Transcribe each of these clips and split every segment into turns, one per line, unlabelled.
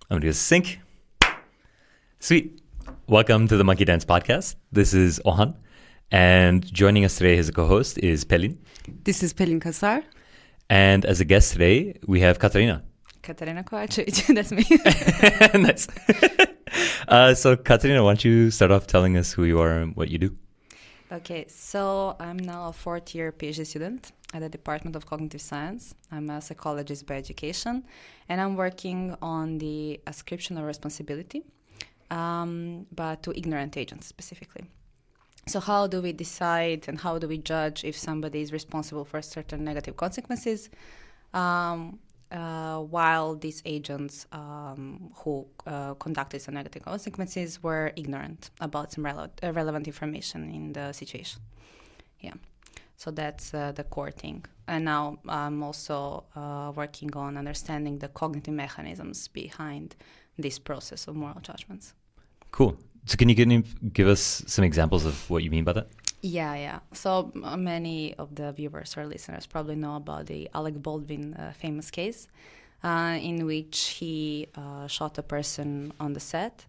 I'm going to sync. Sweet. Welcome to the Monkey Dance Podcast. This is Ohan. And joining us today as a co-host is Pelin.
This is Pelin Kasar.
And as a guest today, we have Katarina.
Katarina Kovačević, that's me.
Nice. So Katarina, why don't you start off telling us who you are and what you do?
Okay, so I'm now a fourth-year PhD student at the Department of Cognitive Science. I'm a psychologist by education, and I'm working on the ascription of responsibility, but to ignorant agents specifically. So how do we decide and how do we judge if somebody is responsible for certain negative consequences while these agents who conducted some negative consequences were ignorant about some relevant information in the situation? Yeah, so that's the core thing. And now I'm also working on understanding the cognitive mechanisms behind this process of moral judgments.
Cool. So can you give us some examples of what you mean by that?
Yeah. So many of the viewers or listeners probably know about the Alec Baldwin famous case in which he shot a person on the set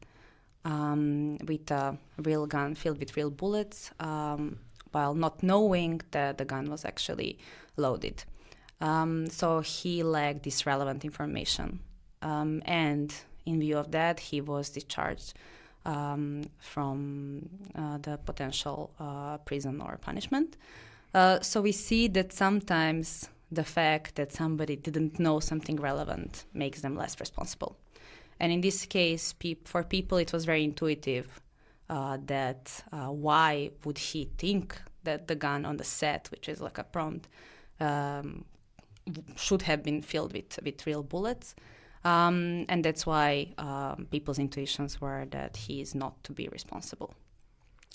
with a real gun filled with real bullets while not knowing that the gun was actually loaded. So he lacked this relevant information. And in view of that, he was discharged from the potential prison or punishment. So we see that sometimes the fact that somebody didn't know something relevant makes them less responsible. And in this case, for people, it was very intuitive that why would he think that the gun on the set, which is like a prompt, should have been filled with real bullets. And that's why people's intuitions were that he is not to be responsible.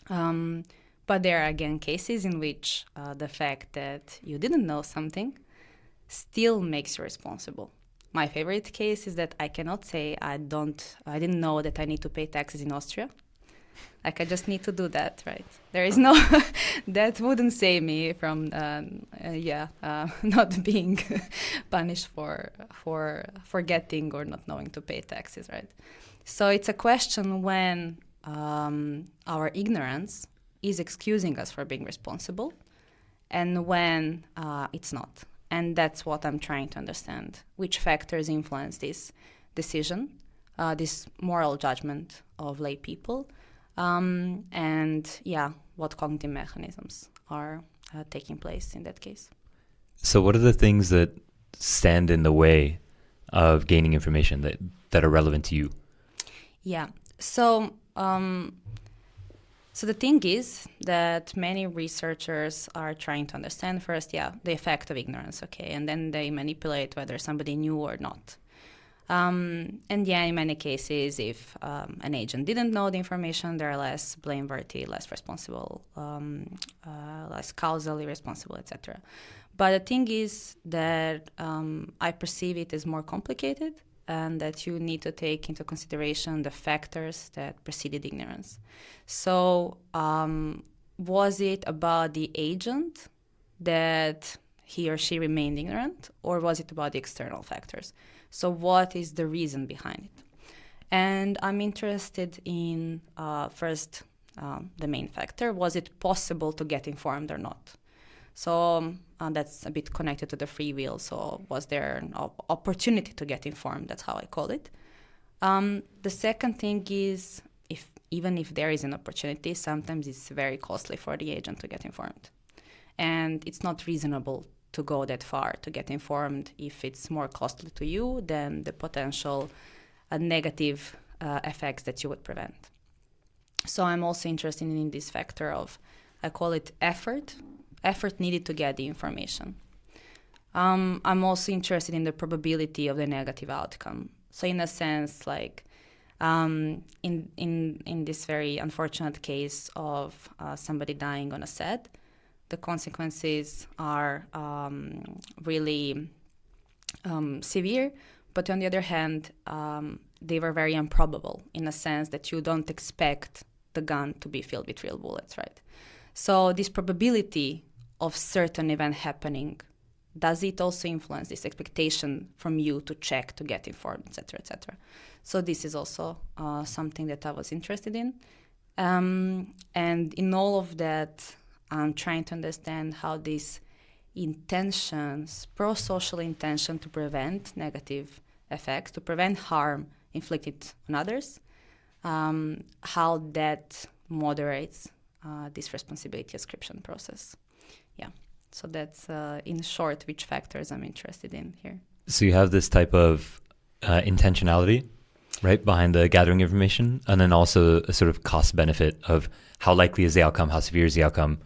But there are, again, cases in which the fact that you didn't know something still makes you responsible. My favorite case is that I cannot say I didn't know that I need to pay taxes in Austria. Like, I just need to do that, right? There is no, that wouldn't save me from, not being punished for forgetting or not knowing to pay taxes, right? So it's a question when our ignorance is excusing us for being responsible and when it's not. And that's what I'm trying to understand. Which factors influence this decision, this moral judgment of lay people, what cognitive mechanisms are taking place in that case.
So what are the things that stand in the way of gaining information that are relevant to you? Yeah.
So the thing is that many researchers are trying to understand first, the effect of ignorance, okay, and then they manipulate whether somebody knew or not. In many cases, if an agent didn't know the information, they're less blameworthy, less responsible, less causally responsible, etc. But the thing is that I perceive it as more complicated and that you need to take into consideration the factors that preceded ignorance. So was it about the agent that he or she remained ignorant, or was it about the external factors? So what is the reason behind it? And I'm interested in, first, the main factor. Was it possible to get informed or not? So that's a bit connected to the free will. So was there an opportunity to get informed? That's how I call it. The second thing is, even if there is an opportunity, sometimes it's very costly for the agent to get informed. And it's not reasonable to go that far to get informed if it's more costly to you than the potential negative effects that you would prevent. So I'm also interested in this factor of, I call it effort needed to get the information. I'm also interested in the probability of the negative outcome. So in a sense, like in this very unfortunate case of somebody dying on a set, the consequences are really severe, but on the other hand, they were very improbable in a sense that you don't expect the gun to be filled with real bullets, right? So this probability of certain event happening does it also influence this expectation from you to check, to get informed, etc., etc.? So this is also something that I was interested in. And in all of that, I'm trying to understand how these intentions, pro-social intention to prevent negative effects, to prevent harm inflicted on others, how that moderates this responsibility ascription process. Yeah. So that's, in short, which factors I'm interested in here.
So you have this type of intentionality, right, behind the gathering information, and then also a sort of cost benefit of how likely is the outcome, how severe is the outcome,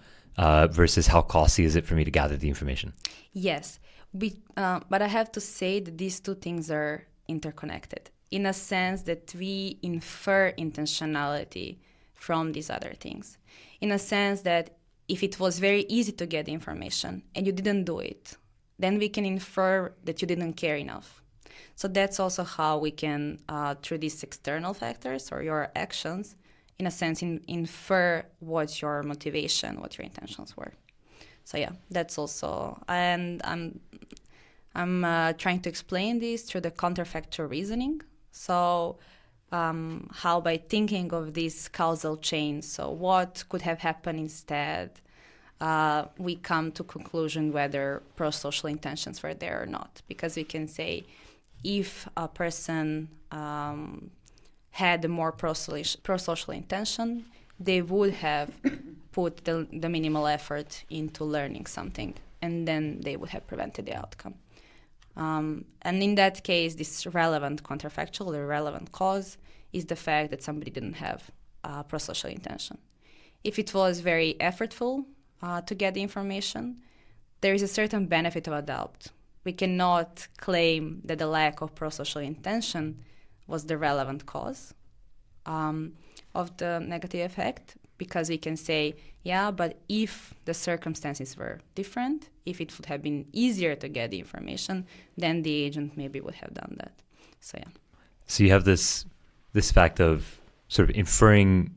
versus how costly is it for me to gather the information.
Yes, but I have to say that these two things are interconnected in a sense that we infer intentionality from these other things. In a sense that if it was very easy to get information and you didn't do it, then we can infer that you didn't care enough. So that's also how we can, through these external factors or your actions, in a sense, infer what your motivation, what your intentions were. So yeah, that's also, and I'm trying to explain this through the counterfactual reasoning. So how by thinking of this causal chain, so what could have happened instead, we come to conclusion whether pro-social intentions were there or not. Because we can say if a person had a more pro-social intention, they would have put the minimal effort into learning something, and then they would have prevented the outcome. And in that case, this relevant counterfactual, the relevant cause, is the fact that somebody didn't have pro-social intention. If it was very effortful to get the information, there is a certain benefit of a doubt. We cannot claim that the lack of pro-social intention was the relevant cause of the negative effect, because we can say, yeah, but if the circumstances were different, if it would have been easier to get the information, then the agent maybe would have done that. So yeah.
So you have this fact of sort of inferring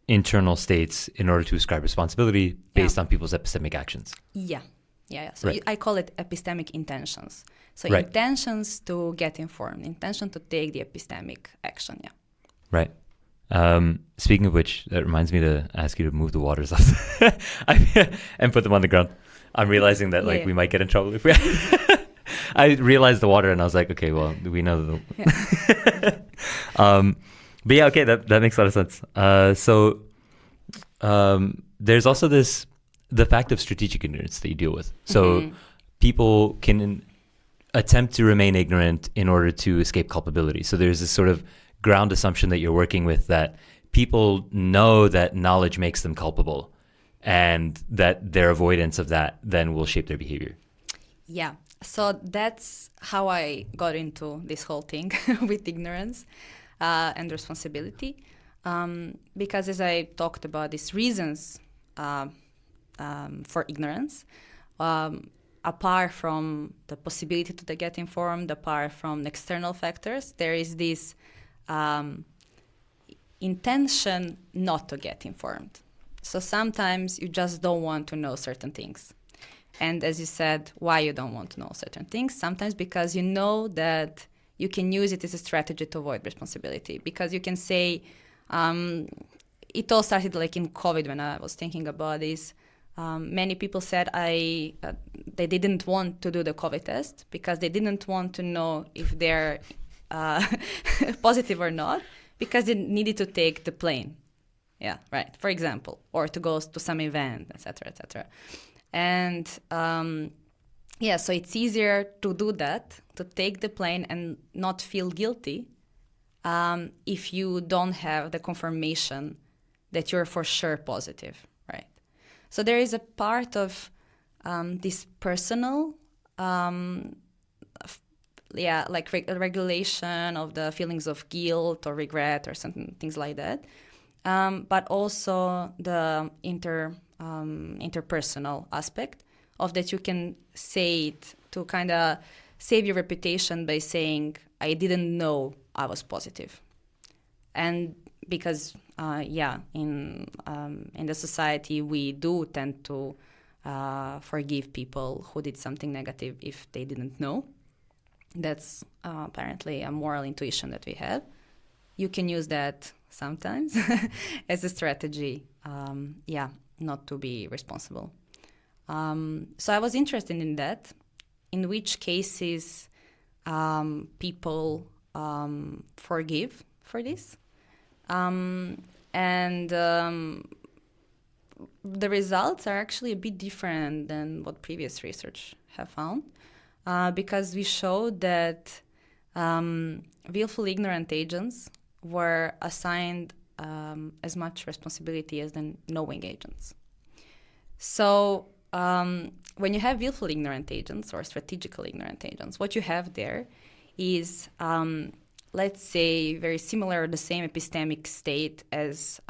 internal states in order to ascribe responsibility based on people's epistemic actions.
Yeah. So
right.
I call it epistemic intentions. So
right.
Intentions to get informed, intention to take the epistemic action, yeah.
Right. Speaking of which, that reminds me to ask you to move the waters off and put them on the ground. I'm realizing that we might get in trouble if we... I realized the water and I was like, okay, well, we know but yeah, okay, that makes a lot of sense. So there's also the fact of strategic ignorance that you deal with. So people can attempt to remain ignorant in order to escape culpability. So there's this sort of ground assumption that you're working with, that people know that knowledge makes them culpable and that their avoidance of that then will shape their behavior.
Yeah. So that's how I got into this whole thing with ignorance and responsibility. Because as I talked about these reasons for ignorance, apart from the possibility to get informed, apart from the external factors, there is this intention not to get informed. So sometimes you just don't want to know certain things. And as you said, why you don't want to know certain things? Sometimes because you know that you can use it as a strategy to avoid responsibility. Because you can say, it all started like in COVID when I was thinking about this. Many people said they didn't want to do the COVID test because they didn't want to know if they're positive or not, because they needed to take the plane. Yeah, right. For example, or to go to some event, etc., etc. And so it's easier to do that, to take the plane and not feel guilty if you don't have the confirmation that you're for sure positive, right? So there is a part of this personal, regulation of the feelings of guilt or regret or something, things like that, but also the interpersonal aspect of that. You can say it to kind of save your reputation by saying, I didn't know I was positive. And because, in the society, we do tend to forgive people who did something negative if they didn't know. That's apparently a moral intuition that we have. You can use that sometimes as a strategy, not to be responsible. So I was interested in that, in which cases people forgive for this. The results are actually a bit different than what previous research have found, because we showed that willful ignorant agents were assigned as much responsibility as the knowing agents. So when you have willful ignorant agents or strategical ignorant agents, what you have there is, let's say, very similar or the same epistemic state as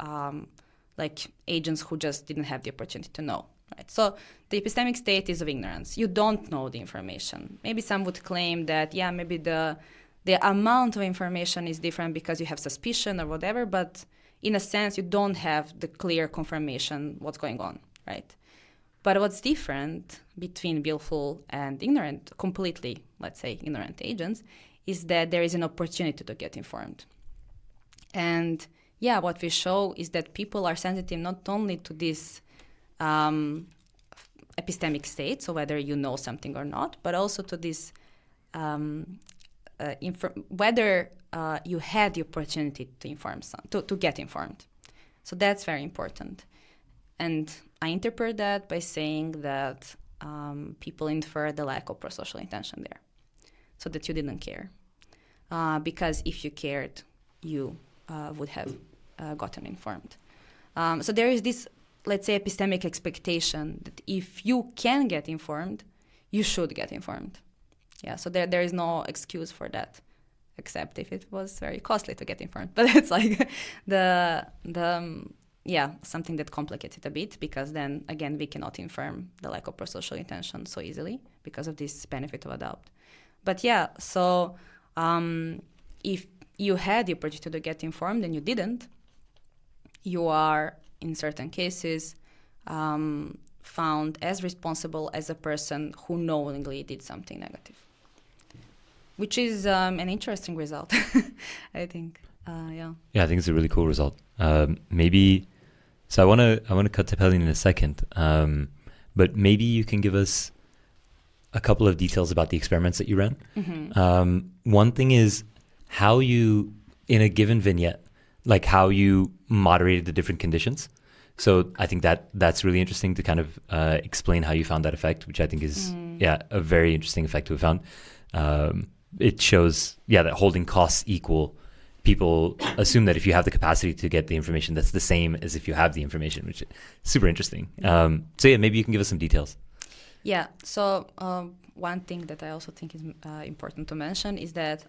like agents who just didn't have the opportunity to know. Right? So the epistemic state is of ignorance. You don't know the information. Maybe some would claim that, maybe the amount of information is different because you have suspicion or whatever, but in a sense, you don't have the clear confirmation what's going on, right? But what's different between willful and ignorant, completely, let's say, ignorant agents, is that there is an opportunity to get informed. And what we show is that people are sensitive not only to this epistemic state, so whether you know something or not, but also to this whether you had the opportunity to to get informed. So that's very important. And I interpret that by saying that people infer the lack of prosocial intention there, so that you didn't care. Because if you cared, you would have gotten informed. So there is this, let's say, epistemic expectation that if you can get informed, you should get informed. So there is no excuse for that, except if it was very costly to get informed. But it's like something that complicates it a bit, because then, again, we cannot infer the lack of prosocial intention so easily because of this benefit of a doubt. But so if you had the opportunity to get informed and you didn't, you are, in certain cases, found as responsible as a person who knowingly did something negative, which is an interesting result, I think.
I think it's a really cool result. So I want to cut to Pelin in a second, but maybe you can give us a couple of details about the experiments that you ran. Mm-hmm. One thing is how you, in a given vignette, like how you moderated the different conditions. So I think that's really interesting to kind of explain how you found that effect, which I think is a very interesting effect to have found. It shows that holding costs equal, people assume that if you have the capacity to get the information, that's the same as if you have the information, which is super interesting. Maybe you can give us some details.
So one thing that I also think is important to mention is that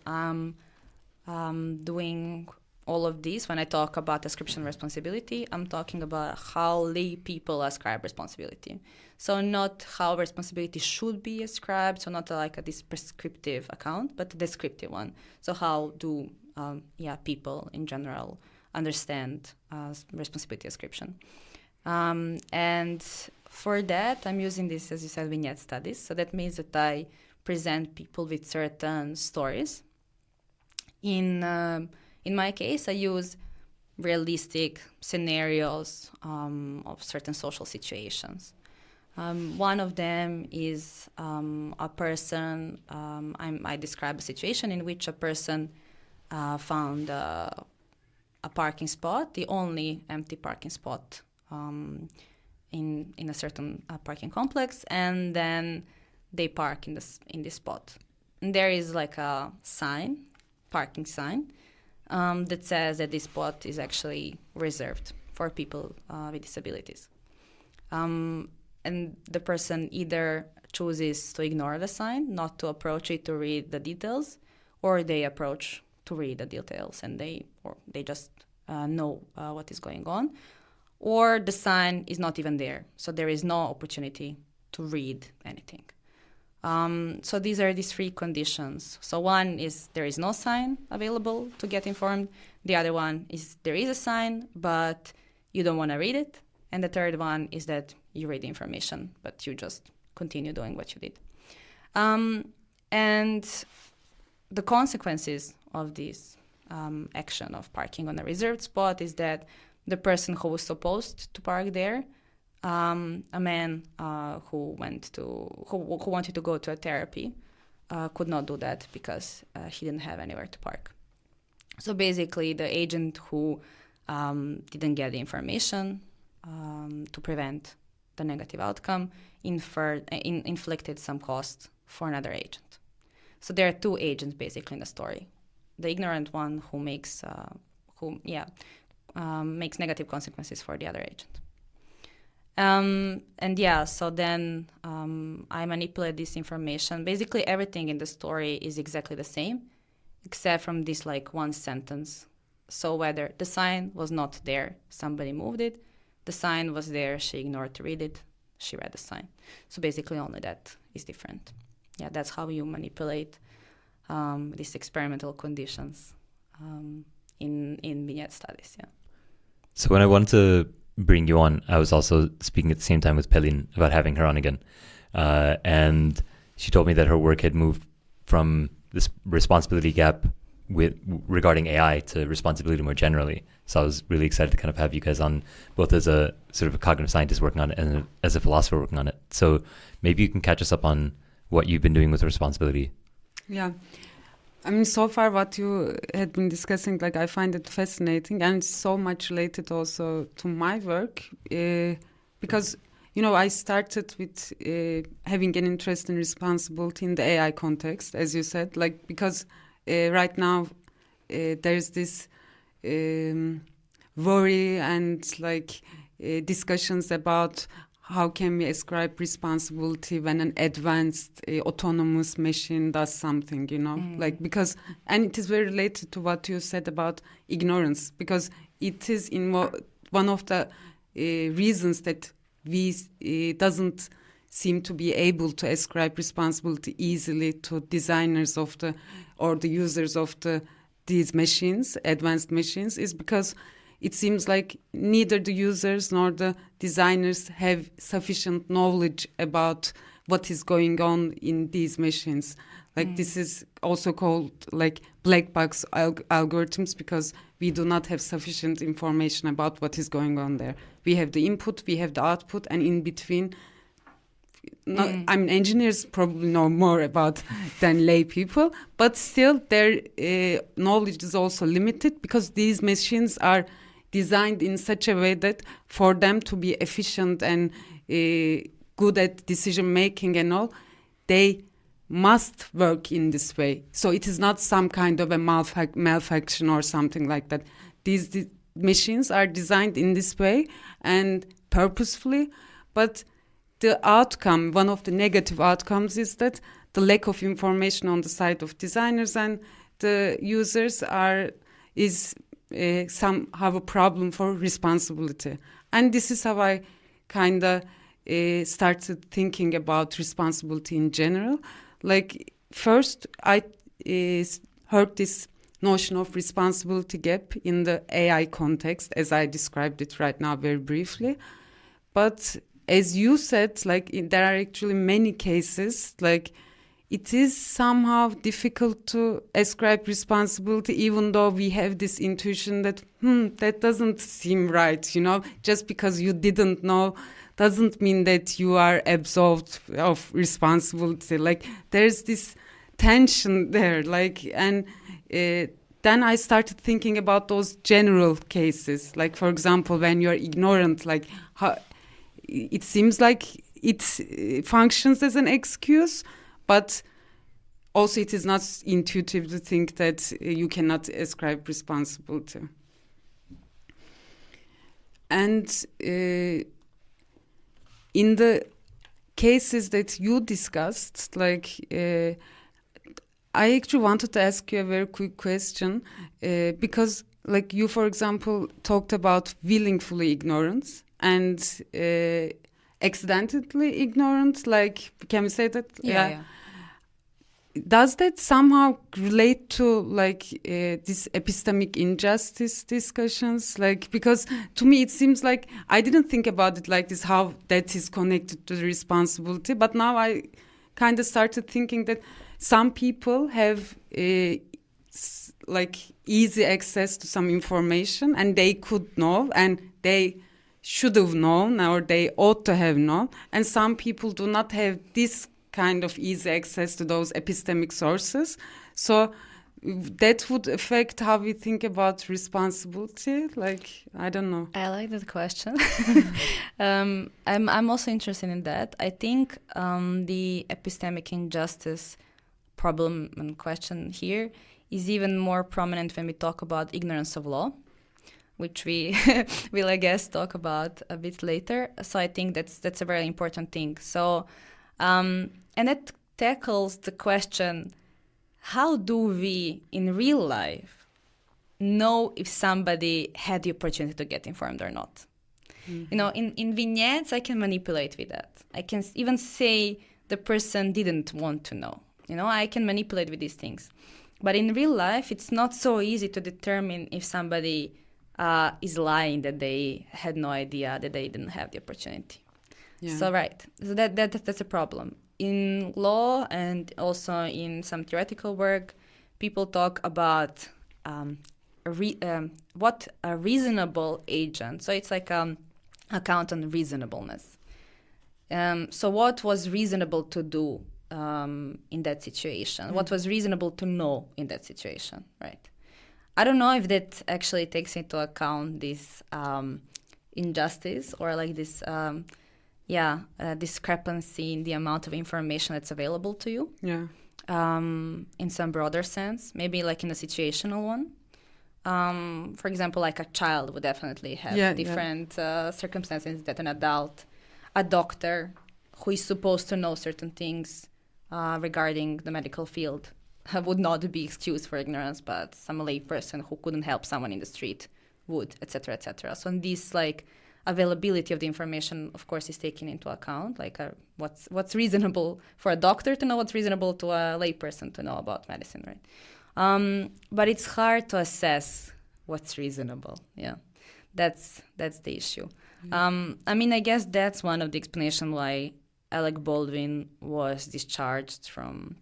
doing all of this, when I talk about ascription responsibility, I'm talking about how lay people ascribe responsibility. So not how responsibility should be ascribed, so not like this prescriptive account, but a descriptive one. So how do people in general understand responsibility ascription? And for that, I'm using this, as you said, vignette studies. So that means that I present people with certain stories. In my case, I use realistic scenarios of certain social situations. One of them is a person, I describe a situation in which a person found a parking spot, the only empty parking spot in a certain parking complex, and then they park in this spot. And there is like a sign, parking sign, that says that this spot is actually reserved for people with disabilities. And the person either chooses to ignore the sign, not to approach it to read the details, or they approach to read the details and they just know what is going on, or the sign is not even there, so there is no opportunity to read anything. So these are these three conditions. So one is there is no sign available to get informed. The other one is there is a sign, but you don't want to read it. And the third one is that you read the information, but you just continue doing what you did. And the consequences of this action of parking on a reserved spot is that the person who was supposed to park there, a man who wanted to go to a therapy, could not do that because he didn't have anywhere to park. So basically, the agent who didn't get the information to prevent the negative outcome inflicted some cost for another agent. So there are two agents basically in the story: the ignorant one who makes negative consequences for the other agent. So then I manipulate this information. Basically, everything in the story is exactly the same, except from this like one sentence. So whether the sign was not there, somebody moved it. The sign was there, she ignored to read it. She read the sign. So basically, only that is different. Yeah, that's how you manipulate these experimental conditions in vignette studies. Yeah.
So when I wanted to bring you on, I was also speaking at the same time with Pelin about having her on again. And she told me that her work had moved from this responsibility gap regarding AI to responsibility more generally. So I was really excited to kind of have you guys on, both as a sort of a cognitive scientist working on it and as a philosopher working on it. So maybe you can catch us up on what you've been doing with responsibility.
Yeah. I mean, so far what you had been discussing, like I find it fascinating and so much related also to my work because, you know, I started with having an interest in responsibility in the AI context, as you said, like because right now there's this worry and like discussions about how can we ascribe responsibility when an advanced autonomous machine does something, you know, like because, and it is very related to what you said about ignorance, because it is one of the reasons that we doesn't seem to be able to ascribe responsibility easily to designers of the users of these machines, advanced machines, is because it seems like neither the users nor the designers have sufficient knowledge about what is going on in these machines. Like this is also called like black box algorithms, because we do not have sufficient information about what is going on there. We have the input, we have the output, and in between, I mean, engineers probably know more about than lay people, but still their knowledge is also limited because these machines are designed in such a way that for them to be efficient and good at decision making and all, they must work in this way. So it is not some kind of a malfunction or something like that. These machines are designed in this way and purposefully, but the outcome, one of the negative outcomes, is that the lack of information on the side of designers and the users is somehow a problem for responsibility. And this is how I kind of started thinking about responsibility in general. Like first I heard this notion of responsibility gap in the AI context, as I described it right now very briefly. But as you said, like there are actually many cases, like it is somehow difficult to ascribe responsibility, even though we have this intuition that, that doesn't seem right, you know, just because you didn't know doesn't mean that you are absolved of responsibility. Like there's this tension there, like, and then I started thinking about those general cases. Like, for example, when you're ignorant, like how it seems like it functions as an excuse, but also it is not intuitive to think that you cannot ascribe responsibility. And in the cases that you discussed, like I actually wanted to ask you a very quick question, because like you, for example, talked about willingly ignorance and accidentally ignorant, like, can we say that?
Yeah.
does that somehow relate to like this epistemic injustice discussions? Like, because to me it seems like I didn't think about it like this, how that is connected to the responsibility. But now I kind of started thinking that some people have like easy access to some information, and they could know, and they should have known, or they ought to have known, and some people do not have this kind of easy access to those epistemic sources. So that would affect how we think about responsibility. Like, I don't know.
I like that question. I'm also interested in that. I think the epistemic injustice problem and question here is even more prominent when we talk about ignorance of law, which we will, I guess, talk about a bit later. So I think that's a very important thing. So, and that tackles the question, how do we in real life know if somebody had the opportunity to get informed or not? Mm-hmm. You know, in vignettes, I can manipulate with that. I can even say the person didn't want to know. You know, I can manipulate with these things. But in real life, it's not so easy to determine if somebody is lying, that they had no idea, that they didn't have the opportunity. Yeah. So so that's a problem. In law and also in some theoretical work, people talk about what a reasonable agent. So it's like account on reasonableness. So what was reasonable to do in that situation? Mm-hmm. What was reasonable to know in that situation, right? I don't know if that actually takes into account this injustice or like this discrepancy in the amount of information that's available to you. Yeah. In some broader sense, maybe like in a situational one. For example, like a child would definitely have different circumstances that an adult, a doctor who is supposed to know certain things regarding the medical field would not be excused for ignorance, but some lay person who couldn't help someone in the street would, etc., etc. So in this like availability of the information, of course, is taken into account, like what's reasonable for a doctor to know, what's reasonable to a lay person to know about medicine, right? But it's hard to assess what's reasonable. Yeah, that's the issue. I mean, I guess that's one of the explanations why Alec Baldwin was discharged from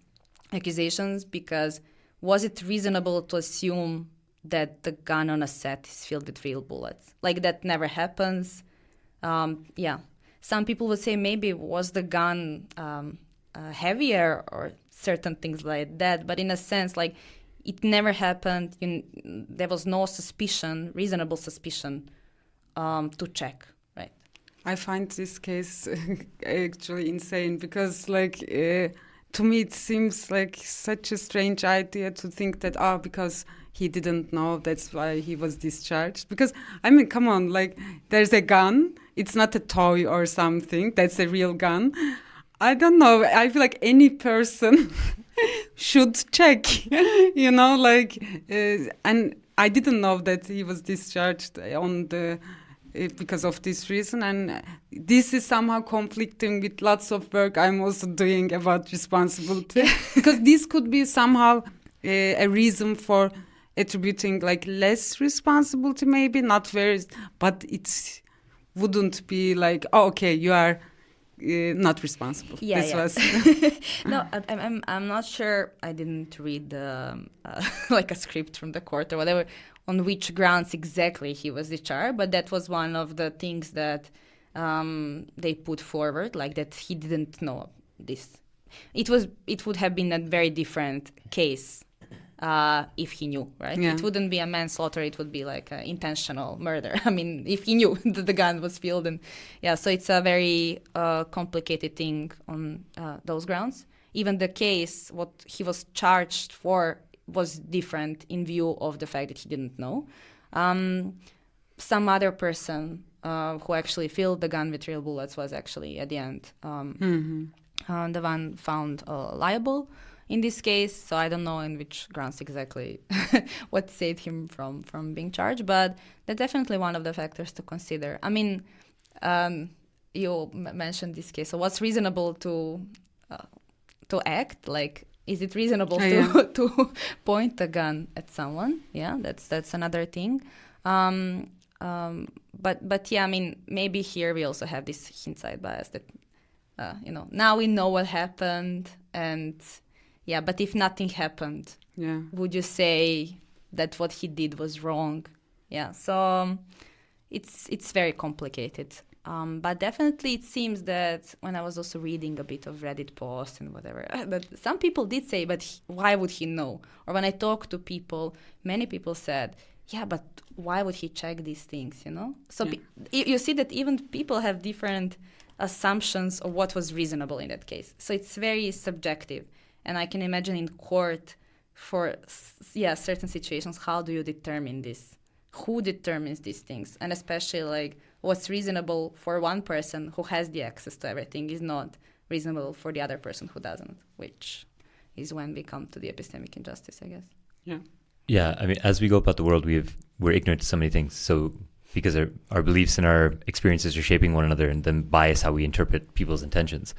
accusations, because was it reasonable to assume that the gun on a set is filled with real bullets? Like, that never happens. Some people would say maybe was the gun heavier or certain things like that, but in a sense, like, it never happened. There was no suspicion, reasonable suspicion to check.
I find this case actually insane because, like, to me it seems like such a strange idea to think that, because he didn't know, that's why he was discharged. Because, I mean, come on, like, there's a gun. It's not a toy or something. That's a real gun. I don't know. I feel like any person should check, you know, like, and I didn't know that he was discharged on the... because of this reason, and this is somehow conflicting with lots of work I'm also doing about responsibility. Because this could be somehow a reason for attributing like less responsibility, maybe not very, but it wouldn't be like, okay, you are not responsible.
No, I'm not sure. I didn't read like a script from the court or whatever on which grounds exactly he was discharged, but that was one of the things that they put forward, like that he didn't know this. It would have been a very different case if he knew, right? Yeah. It wouldn't be a manslaughter, it would be like an intentional murder. I mean, if he knew that the gun was filled. And so it's a very complicated thing on those grounds. Even the case, what he was charged for was different in view of the fact that he didn't know. Some other person who actually filled the gun with real bullets was actually, at the end, the one found liable in this case. So I don't know in which grounds exactly what saved him from being charged, but that's definitely one of the factors to consider. I mean, you mentioned this case. So what's reasonable to act? Like, is it reasonable to point a gun at someone? Yeah, that's another thing. But yeah, I mean, maybe here we also have this hindsight bias that, now we know what happened, and yeah, but if nothing happened, would you say that what he did was wrong? Yeah, so it's very complicated. But definitely it seems that when I was also reading a bit of Reddit posts and whatever, that some people did say, but why would he know? Or when I talked to people, many people said, yeah, but why would he check these things, So you see that even people have different assumptions of what was reasonable in that case. So it's very subjective. And I can imagine in court for, certain situations, how do you determine this? Who determines these things? And especially like what's reasonable for one person who has the access to everything is not reasonable for the other person who doesn't, which is when we come to the epistemic injustice, I guess.
Yeah.
Yeah, I mean, as we go about the world, we're ignorant to so many things. So because our beliefs and our experiences are shaping one another and then bias how we interpret people's intentions.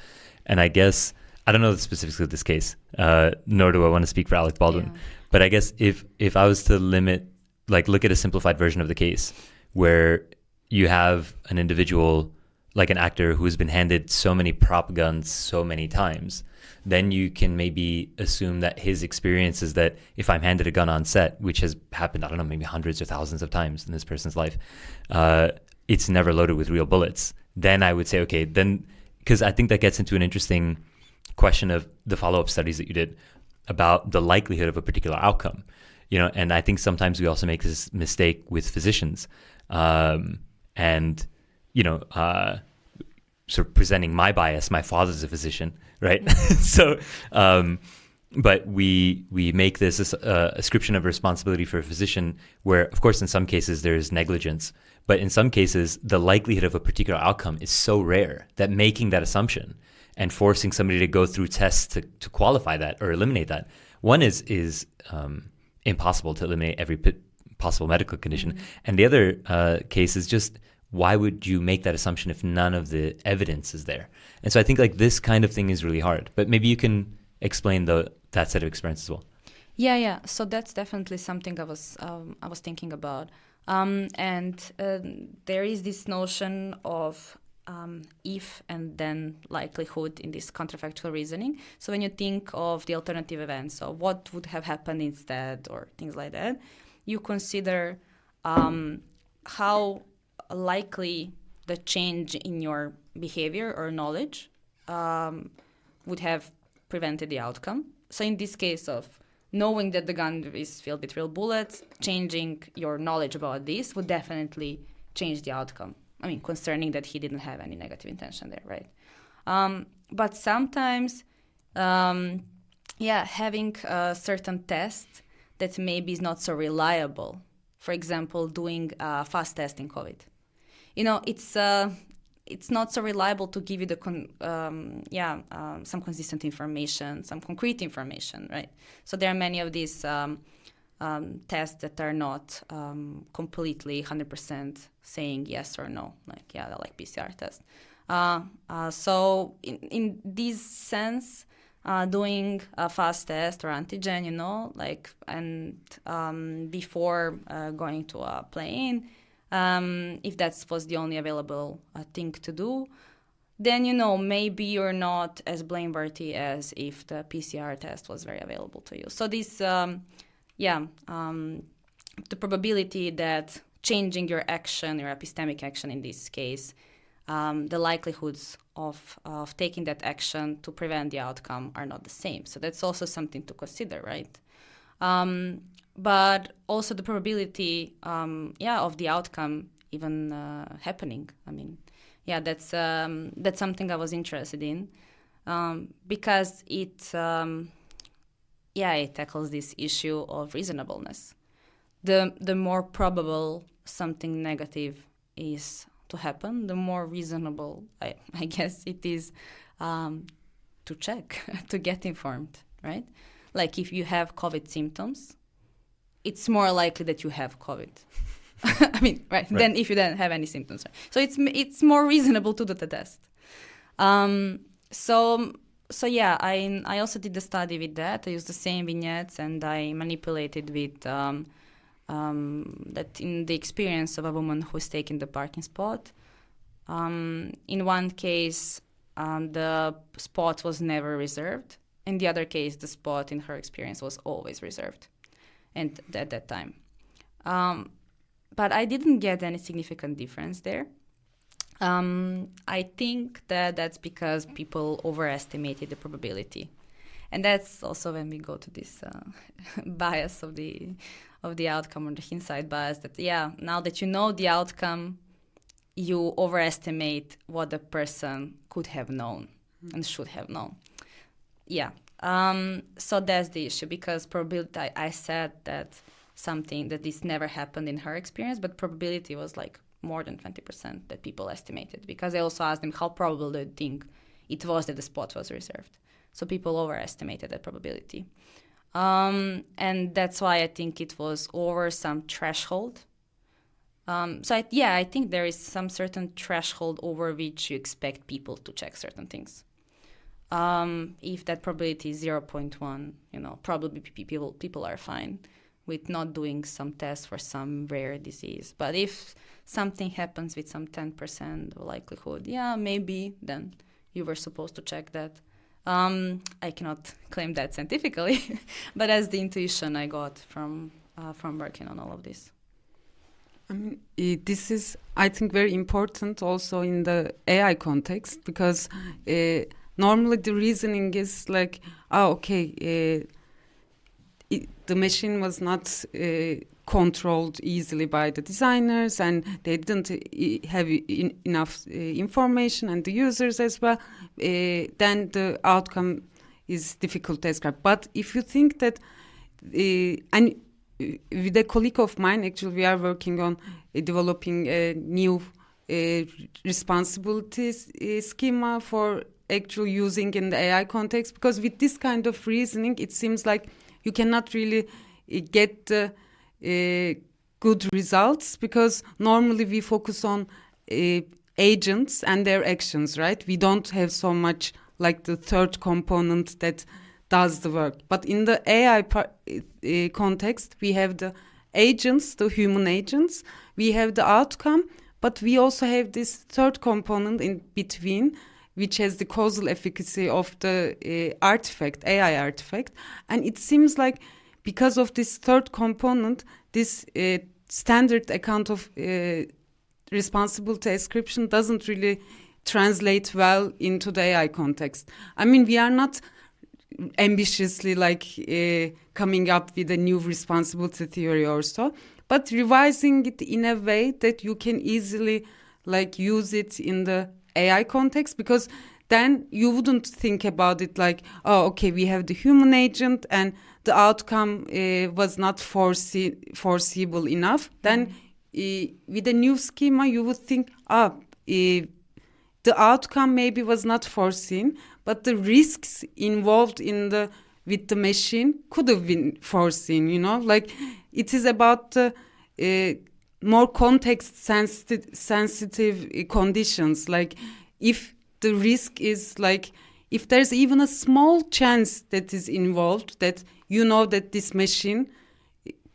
And I guess, I don't know the specifics of this case, nor do I want to speak for Alec Baldwin. Yeah. But I guess if I was to look at a simplified version of the case where you have an individual, like an actor who has been handed so many prop guns so many times, then you can maybe assume that his experience is that if I'm handed a gun on set, which has happened, I don't know, maybe hundreds or thousands of times in this person's life, it's never loaded with real bullets. Then I would say, okay, then, because I think that gets into an interesting question of the follow-up studies that you did about the likelihood of a particular outcome, and I think sometimes we also make this mistake with physicians, sort of presenting my bias. My father's a physician, right? So, but we make this ascription of responsibility for a physician where, of course, in some cases there's negligence, but in some cases the likelihood of a particular outcome is so rare that making that assumption and forcing somebody to go through tests to qualify that or eliminate that, one is impossible to eliminate every possible medical condition. Mm-hmm. And the other case is just, why would you make that assumption if none of the evidence is there? And so I think like this kind of thing is really hard. But maybe you can explain that set of experience as well.
Yeah. So that's definitely something I was thinking about. And there is this notion of if and then likelihood in this counterfactual reasoning. So when you think of the alternative events, or what would have happened instead, or things like that, you consider how likely the change in your behavior or knowledge would have prevented the outcome. So in this case of knowing that the gun is filled with real bullets, changing your knowledge about this would definitely change the outcome. I mean, concerning that he didn't have any negative intention there, right? But sometimes, having a certain test that maybe is not so reliable. For example, doing a fast test in COVID. It's not so reliable to give you some consistent information, some concrete information, right? So there are many of these tests that are not completely 100% saying yes or no, like PCR tests. So in this sense, doing a fast test or antigen, before going to a plane, if that was the only available thing to do, then, maybe you're not as blameworthy as if the PCR test was very available to you. So this, the probability that changing your action, your epistemic action in this case, the likelihoods of taking that action to prevent the outcome are not the same. So that's also something to consider, right? But also the probability, of the outcome even happening. I mean, that's something I was interested in because it tackles this issue of reasonableness. The more probable something negative is to happen, the more reasonable, I guess, it is to check, to get informed, right? Like if you have COVID symptoms, it's more likely that you have COVID. I mean, right? Than if you don't have any symptoms. Right? So it's more reasonable to do the test. So So yeah, I also did the study with that. I used the same vignettes and I manipulated with that in the experience of a woman who's taken the parking spot. In one case, the spot was never reserved. In the other case, the spot in her experience was always reserved, and at that time. But I didn't get any significant difference there. I think that that's because people overestimated the probability, and that's also when we go to this bias of the outcome, or the hindsight bias. That now that you know the outcome, you overestimate what the person could have known and should have known. Yeah. So that's the issue, because probability. I said that something that this never happened in her experience, but probability was like more than 20% that people estimated, because I also asked them how probable they think it was that the spot was reserved. So people overestimated that probability. And that's why I think it was over some threshold. I think there is some certain threshold over which you expect people to check certain things. If that probability is 0.1, probably people are fine with not doing some tests for some rare disease. But if something happens with some 10% likelihood, maybe then you were supposed to check that. I cannot claim that scientifically, but as the intuition I got from working on all of this.
This is, I think, very important also in the AI context, because normally the reasoning is like, the machine was not controlled easily by the designers, and they didn't have enough information, and the users as well. Then the outcome is difficult to describe. But if you think that, and with a colleague of mine, actually, we are working on developing a new responsibility schema for actually using in the AI context, because with this kind of reasoning, it seems like you cannot really get the good results, because normally we focus on agents and their actions, right? We don't have so much like the third component that does the work. But in the AI context, we have the agents, the human agents, we have the outcome, but we also have this third component in between, which has the causal efficacy of the AI artifact. And it seems like because of this third component, this standard account of responsibility ascription doesn't really translate well into the AI context. I mean, we are not ambitiously coming up with a new responsibility theory or so, but revising it in a way that you can easily use it in the AI context, because then you wouldn't think about it like, we have the human agent and the outcome was not foreseeable enough. Then with a new schema, you would think, the outcome maybe was not foreseen, but the risks involved with the machine could have been foreseen, it is about the more context sensitive conditions. Like if the risk is if there's even a small chance that is involved, that that this machine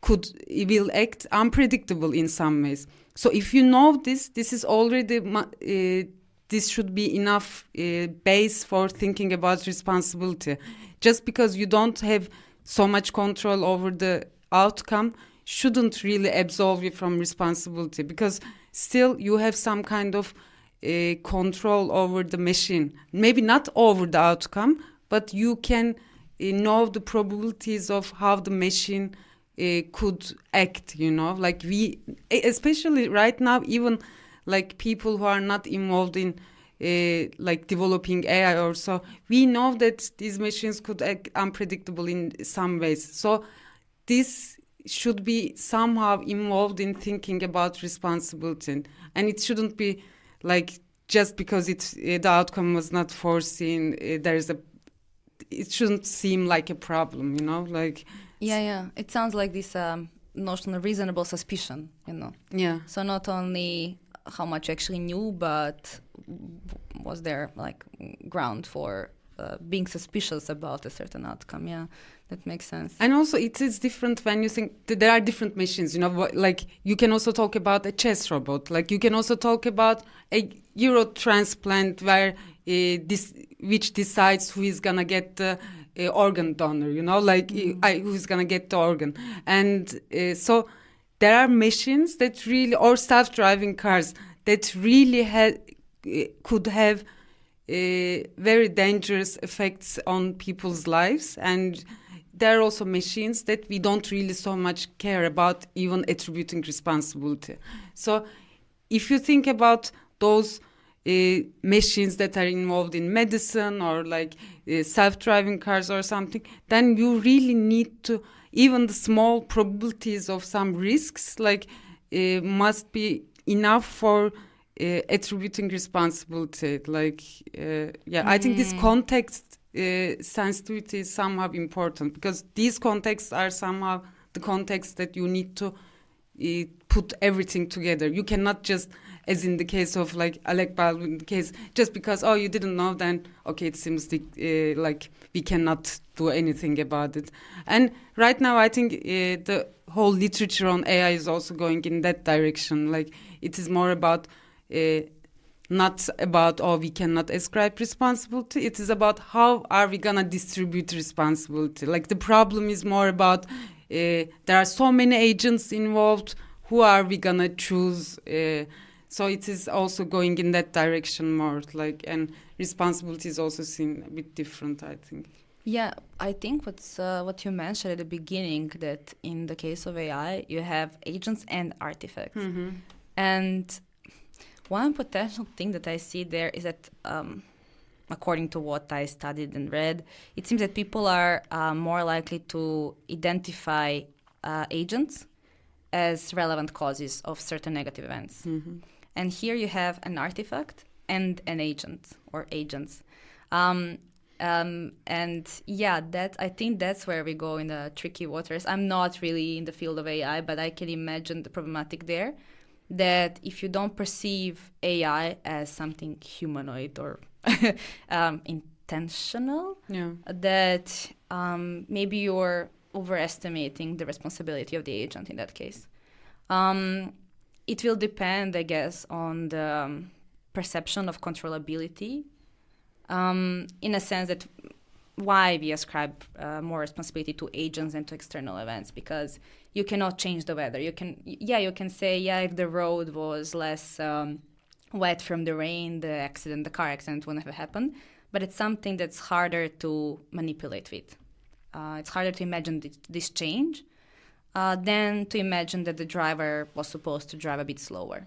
will act unpredictable in some ways. So if you know this is already this should be enough base for thinking about responsibility. Just because you don't have so much control over the outcome shouldn't really absolve you from responsibility, because still you have some kind of control over the machine. Maybe not over the outcome, but you can know the probabilities of how the machine could act, we, especially right now, even people who are not involved in developing AI or so, we know that these machines could act unpredictable in some ways. So this should be somehow involved in thinking about responsibility, and it shouldn't be just because the outcome was not foreseen, it shouldn't seem like a problem,
It sounds like this notion of reasonable suspicion,
Yeah.
So not only how much you actually knew, but was there ground for being suspicious about a certain outcome. Yeah, that makes sense.
And also it is different when you think that there are different machines, like you can also talk about a chess robot, like you can also talk about a euro transplant where which decides who is gonna get the organ donor, who's gonna get the organ. And so there are machines that really, or self-driving cars that really could have very dangerous effects on people's lives. And there are also machines that we don't really so much care about even attributing responsibility. So if you think about those machines that are involved in medicine or like self-driving cars or something, then you really need to, even the small probabilities of some risks must be enough for attributing responsibility. I think this context sensitivity is somehow important, because these contexts are somehow the context that you need to put everything together. You cannot just, as in the case of Alec Baldwin case, just because you didn't know, then okay, it seems like we cannot do anything about it. And right now I think the whole literature on AI is also going in that direction. It is more about not about we cannot ascribe responsibility. It is about how are we gonna distribute responsibility. The problem is more about there are so many agents involved. Who are we gonna choose? So it is also going in that direction more. And responsibility is also seen a bit different, I think.
Yeah, I think what you mentioned at the beginning, that in the case of AI, you have agents and artifacts. Mm-hmm. And one potential thing that I see there is that, according to what I studied and read, it seems that people are more likely to identify agents as relevant causes of certain negative events. Mm-hmm. And here you have an artifact and an agent or agents. And yeah, I think that's where we go in the tricky waters. I'm not really in the field of AI, but I can imagine the problematic there, that if you don't perceive AI as something humanoid or intentional, that maybe you're overestimating the responsibility of the agent in that case. It will depend, I guess, on the perception of controllability, in a sense that why we ascribe more responsibility to agents than to external events, because you cannot change the weather. You can say, if the road was less wet from the rain, the car accident wouldn't have happened. But it's something that's harder to manipulate with. It's harder to imagine this change than to imagine that the driver was supposed to drive a bit slower.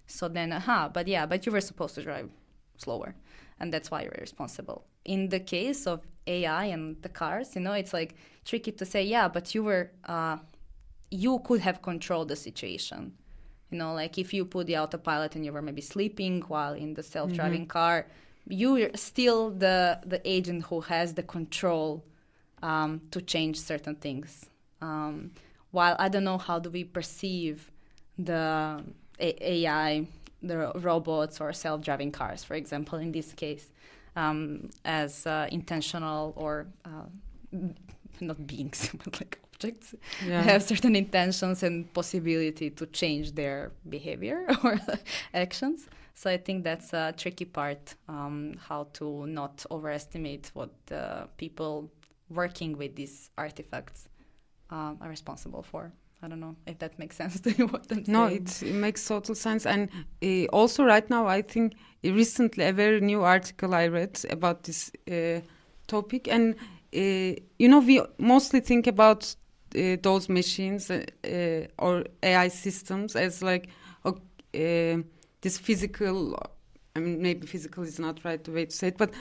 So then, but you were supposed to drive slower, and that's why you're responsible. In the case of AI and the cars, it's tricky to say, but you could have controlled the situation. If you put the autopilot and you were maybe sleeping while in the self-driving car, you're still the agent who has the control to change certain things. While I don't know how do we perceive the AI, the robots or self-driving cars, for example, in this case, as intentional or not beings, but objects, have certain intentions and possibility to change their behavior or actions. So I think that's a tricky part, how to not overestimate what the people working with these artifacts are responsible for. I don't know if that makes sense to you, what I'm saying.
No, it makes total sense. And also right now, I think recently a very new article I read about this topic. And, we mostly think about those machines or AI systems as this physical, maybe physical is not right the way to say it, but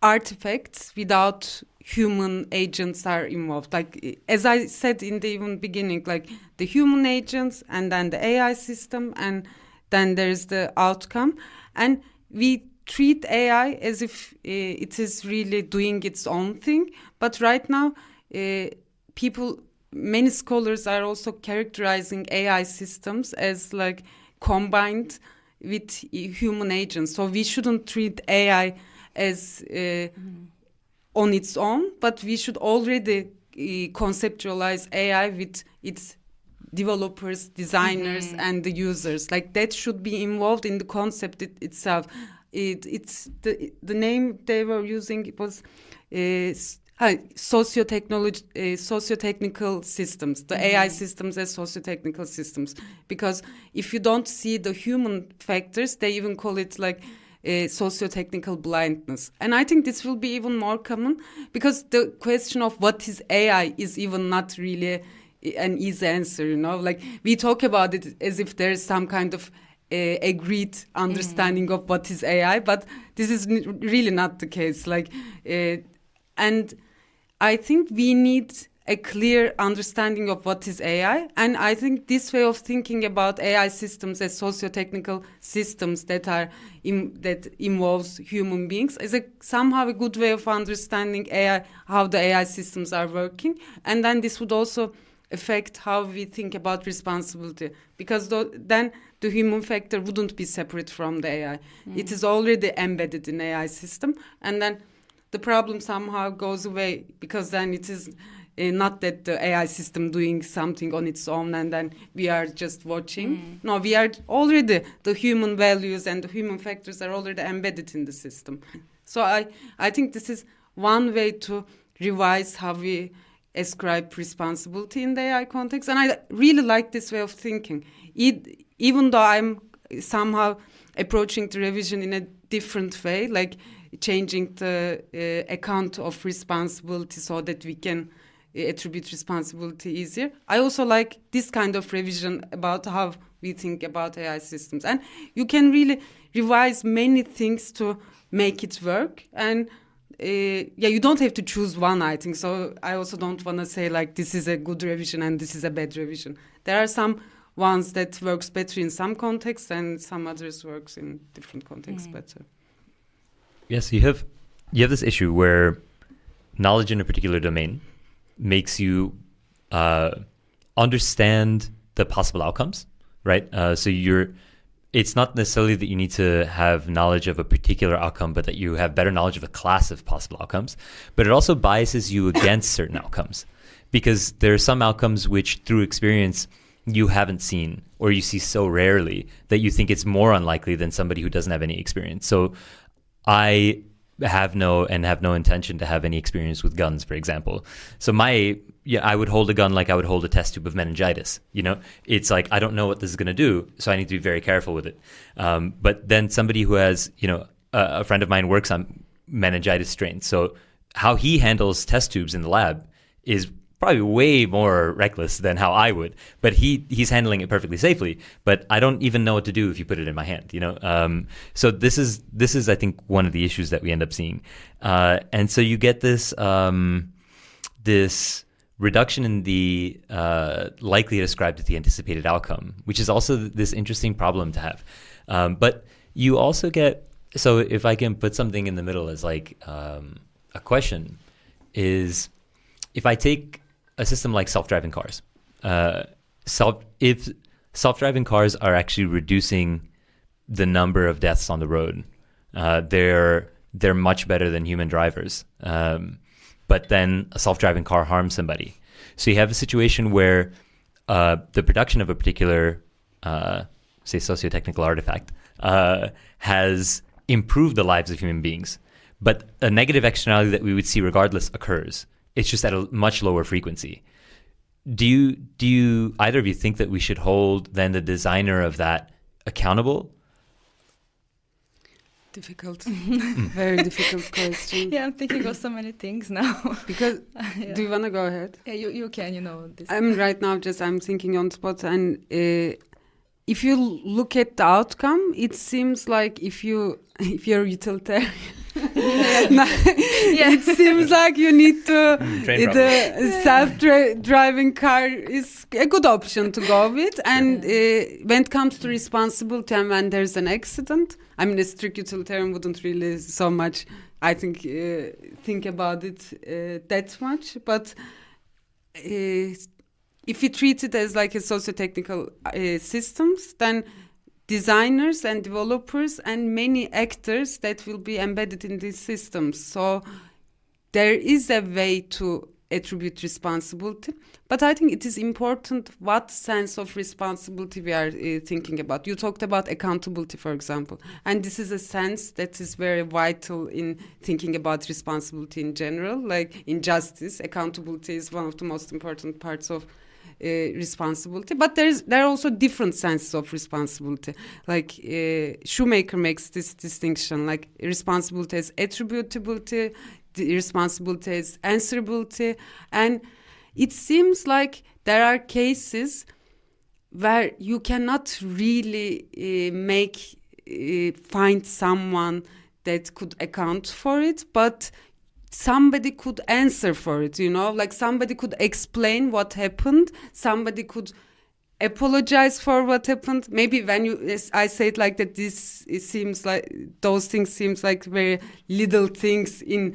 artifacts without human agents are involved. As I said in the even beginning, the human agents and then the AI system and then there's the outcome. And we treat AI as if it is really doing its own thing. But right now, many scholars are also characterizing AI systems as combined with human agents. So we shouldn't treat AI as on its own, but we should already conceptualize AI with its developers, designers, and the users. Like that should be involved in the concept itself. It's the name they were using. It was socio-technical systems. The AI systems as socio-technical systems. Because if you don't see the human factors, they even call it like socio-technical blindness. And I think this will be even more common because the question of what is AI is even not really an easy answer, you know? Like we talk about it as if there's some kind of agreed understanding of what is AI, but this is really not the case. Like, and I think we need a clear understanding of what is AI, and I think this way of thinking about AI systems as socio-technical systems that are that involves human beings is somehow a good way of understanding AI, how the AI systems are working, and then this would also affect how we think about responsibility, because then the human factor wouldn't be separate from the AI. It is already embedded in AI system, and then the problem somehow goes away, because then it is not that the AI system doing something on its own and then we are just watching. No, we are already, the human values and the human factors are already embedded in the system. So I think this is one way to revise how we ascribe responsibility in the AI context. And I really like this way of thinking. Even though I'm somehow approaching the revision in a different way, like changing the account of responsibility so that we can attribute responsibility easier. I also like this kind of revision about how we think about AI systems. And you can really revise many things to make it work. And you don't have to choose one, I think. So I also don't want to say like this is a good revision and this is a bad revision. There are some ones that works better in some contexts and some others works in different contexts better.
Yes, you have this issue where knowledge in a particular domain makes you understand the possible outcomes, right? So it's not necessarily that you need to have knowledge of a particular outcome, but that you have better knowledge of a class of possible outcomes. But it also biases you against certain outcomes, because there are some outcomes which through experience you haven't seen, or you see so rarely that you think it's more unlikely than somebody who doesn't have any experience. So I have no intention to have any experience with guns, for example. So I would hold a gun like I would hold a test tube of meningitis. You know, it's like I don't know what this is going to do, so I need to be very careful with it. But then somebody who has, a friend of mine works on meningitis strains, so how he handles test tubes in the lab is probably way more reckless than how I would, but he's handling it perfectly safely. But I don't even know what to do if you put it in my hand, So this is I think one of the issues that we end up seeing, and so you get this this reduction in the likelihood ascribed to the anticipated outcome, which is also this interesting problem to have. But you also get, so if I can put something in the middle as like a question is, if I take a system like self-driving cars, if self-driving cars are actually reducing the number of deaths on the road, they're much better than human drivers. But then a self-driving car harms somebody. So you have a situation where the production of a particular, say, socio-technical artifact has improved the lives of human beings, but a negative externality that we would see regardless occurs. It's just at a much lower frequency. Do you either of you think that we should hold then the designer of that accountable?
Difficult, very difficult question.
Yeah, I'm thinking of so many things now.
Because do you want to go ahead?
Yeah, you can. This.
I'm right now I'm thinking on spot, and if you look at the outcome, it seems like if you're utilitarian. It seems like you need to the self-driving car is a good option to go with, and when it comes to responsibility and when there's an accident, I mean a strict utilitarian wouldn't really so much I think about it that much, but if we treat it as like a socio-technical systems, then designers and developers and many actors that will be embedded in these systems. So there is a way to attribute responsibility, but I think it is important what sense of responsibility we are thinking about. You talked about accountability, for example, and this is a sense that is very vital in thinking about responsibility in general. Like in justice, accountability is one of the most important parts of responsibility, but there are also different senses of responsibility. Like Shoemaker makes this distinction, like responsibility as attributability, the responsibility as answerability, and it seems like there are cases where you cannot really find someone that could account for it, but somebody could answer for it, like somebody could explain what happened, somebody could apologize for what happened. Maybe when I say it like that, it seems like those things seems like very little things in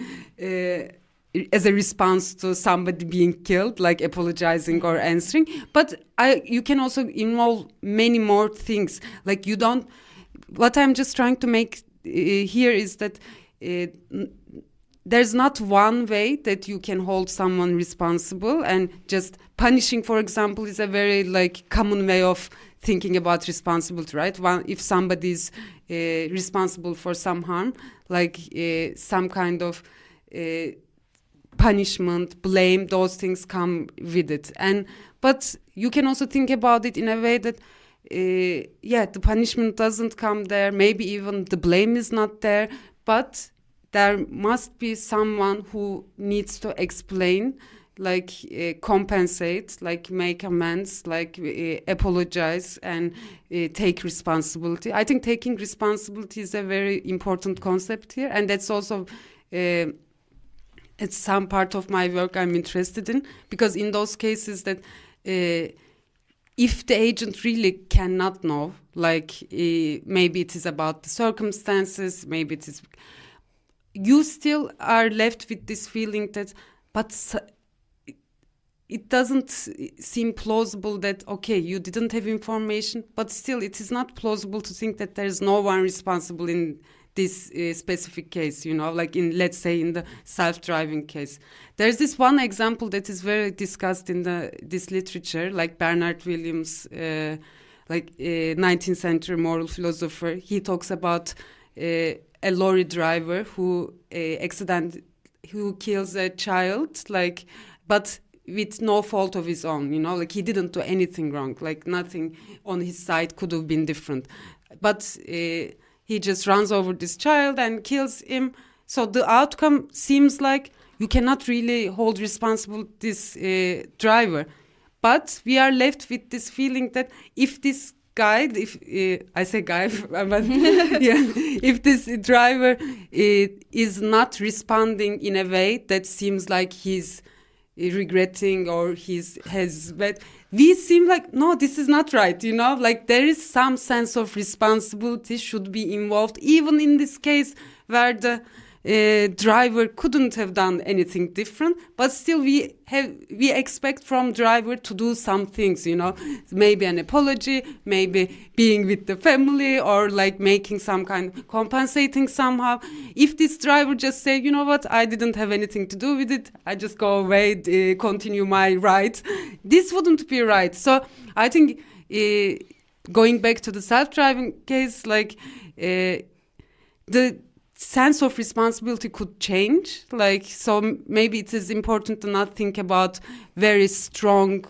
as a response to somebody being killed, like apologizing or answering. But you can also involve many more things. Like you don't. What I'm just trying to make here is that there's not one way that you can hold someone responsible, and just punishing, for example, is a very common way of thinking about responsibility, right? If somebody is responsible for some harm, some kind of punishment, blame, those things come with it. But you can also think about it in a way that the punishment doesn't come there, maybe even the blame is not there, but there must be someone who needs to explain, compensate, make amends, apologize and take responsibility. I think taking responsibility is a very important concept here, and that's also it's some part of my work I'm interested in, because in those cases that if the agent really cannot know, maybe it is about the circumstances, maybe it is, you still are left with this feeling that, but it doesn't seem plausible that, okay, you didn't have information, but still it is not plausible to think that there is no one responsible in this specific case, let's say in the self-driving case. There's this one example that is very discussed in this literature, like Bernard Williams, 19th century moral philosopher. He talks about a lorry driver who kills a child, but with no fault of his own, he didn't do anything wrong, nothing on his side could have been different, but he just runs over this child and kills him. So the outcome seems like you cannot really hold responsible this driver, but we are left with this feeling that if this guy, I say guy, but if this driver is not responding in a way that seems like he's regretting or we seem like, no, this is not right, there is some sense of responsibility should be involved, even in this case where the driver couldn't have done anything different, but still we expect from driver to do some things, maybe an apology, maybe being with the family, or making some kind of compensating somehow. If this driver just say, you know what, I didn't have anything to do with it, I just go away, continue my ride, this wouldn't be right. So I think going back to the self-driving case, the sense of responsibility could change. So maybe it is important to not think about very strong,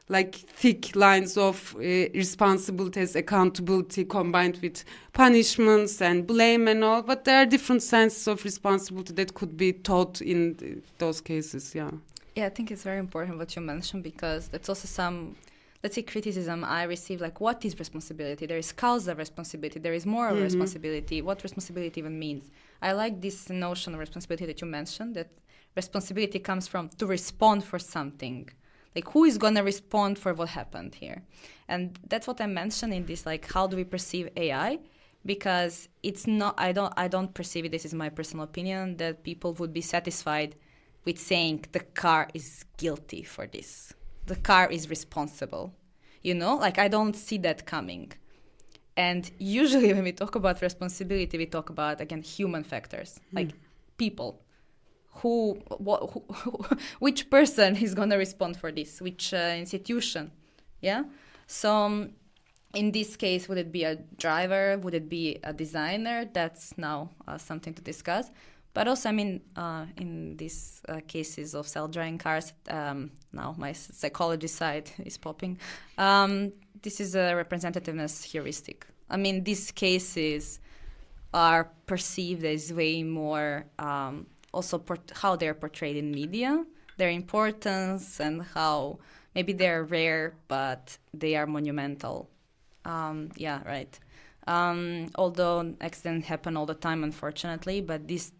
thick lines of responsibility as accountability combined with punishments and blame and all. But there are different senses of responsibility that could be taught in those cases. Yeah.
Yeah, I think it's very important what you mentioned, because that's also some, let's say, criticism I receive, what is responsibility? There is causal responsibility, there is moral responsibility. What responsibility even means? I like this notion of responsibility that you mentioned, that responsibility comes from to respond for something. Who is going to respond for what happened here? And that's what I mentioned in this, how do we perceive AI? Because it's not, I don't perceive it, this is my personal opinion, that people would be satisfied with saying the car is guilty for this. The car is responsible, I don't see that coming. And usually when we talk about responsibility, we talk about, again, human factors, like people. Which person is going to respond for this? Which institution? Yeah. So in this case, would it be a driver? Would it be a designer? That's now something to discuss. But also, I mean, in these cases of self-driving cars, now my psychology side is popping. This is a representativeness heuristic. I mean, these cases are perceived as way more also how they're portrayed in media, their importance, and how maybe they're rare, but they are monumental. Yeah, right. Although accidents happen all the time, unfortunately, but these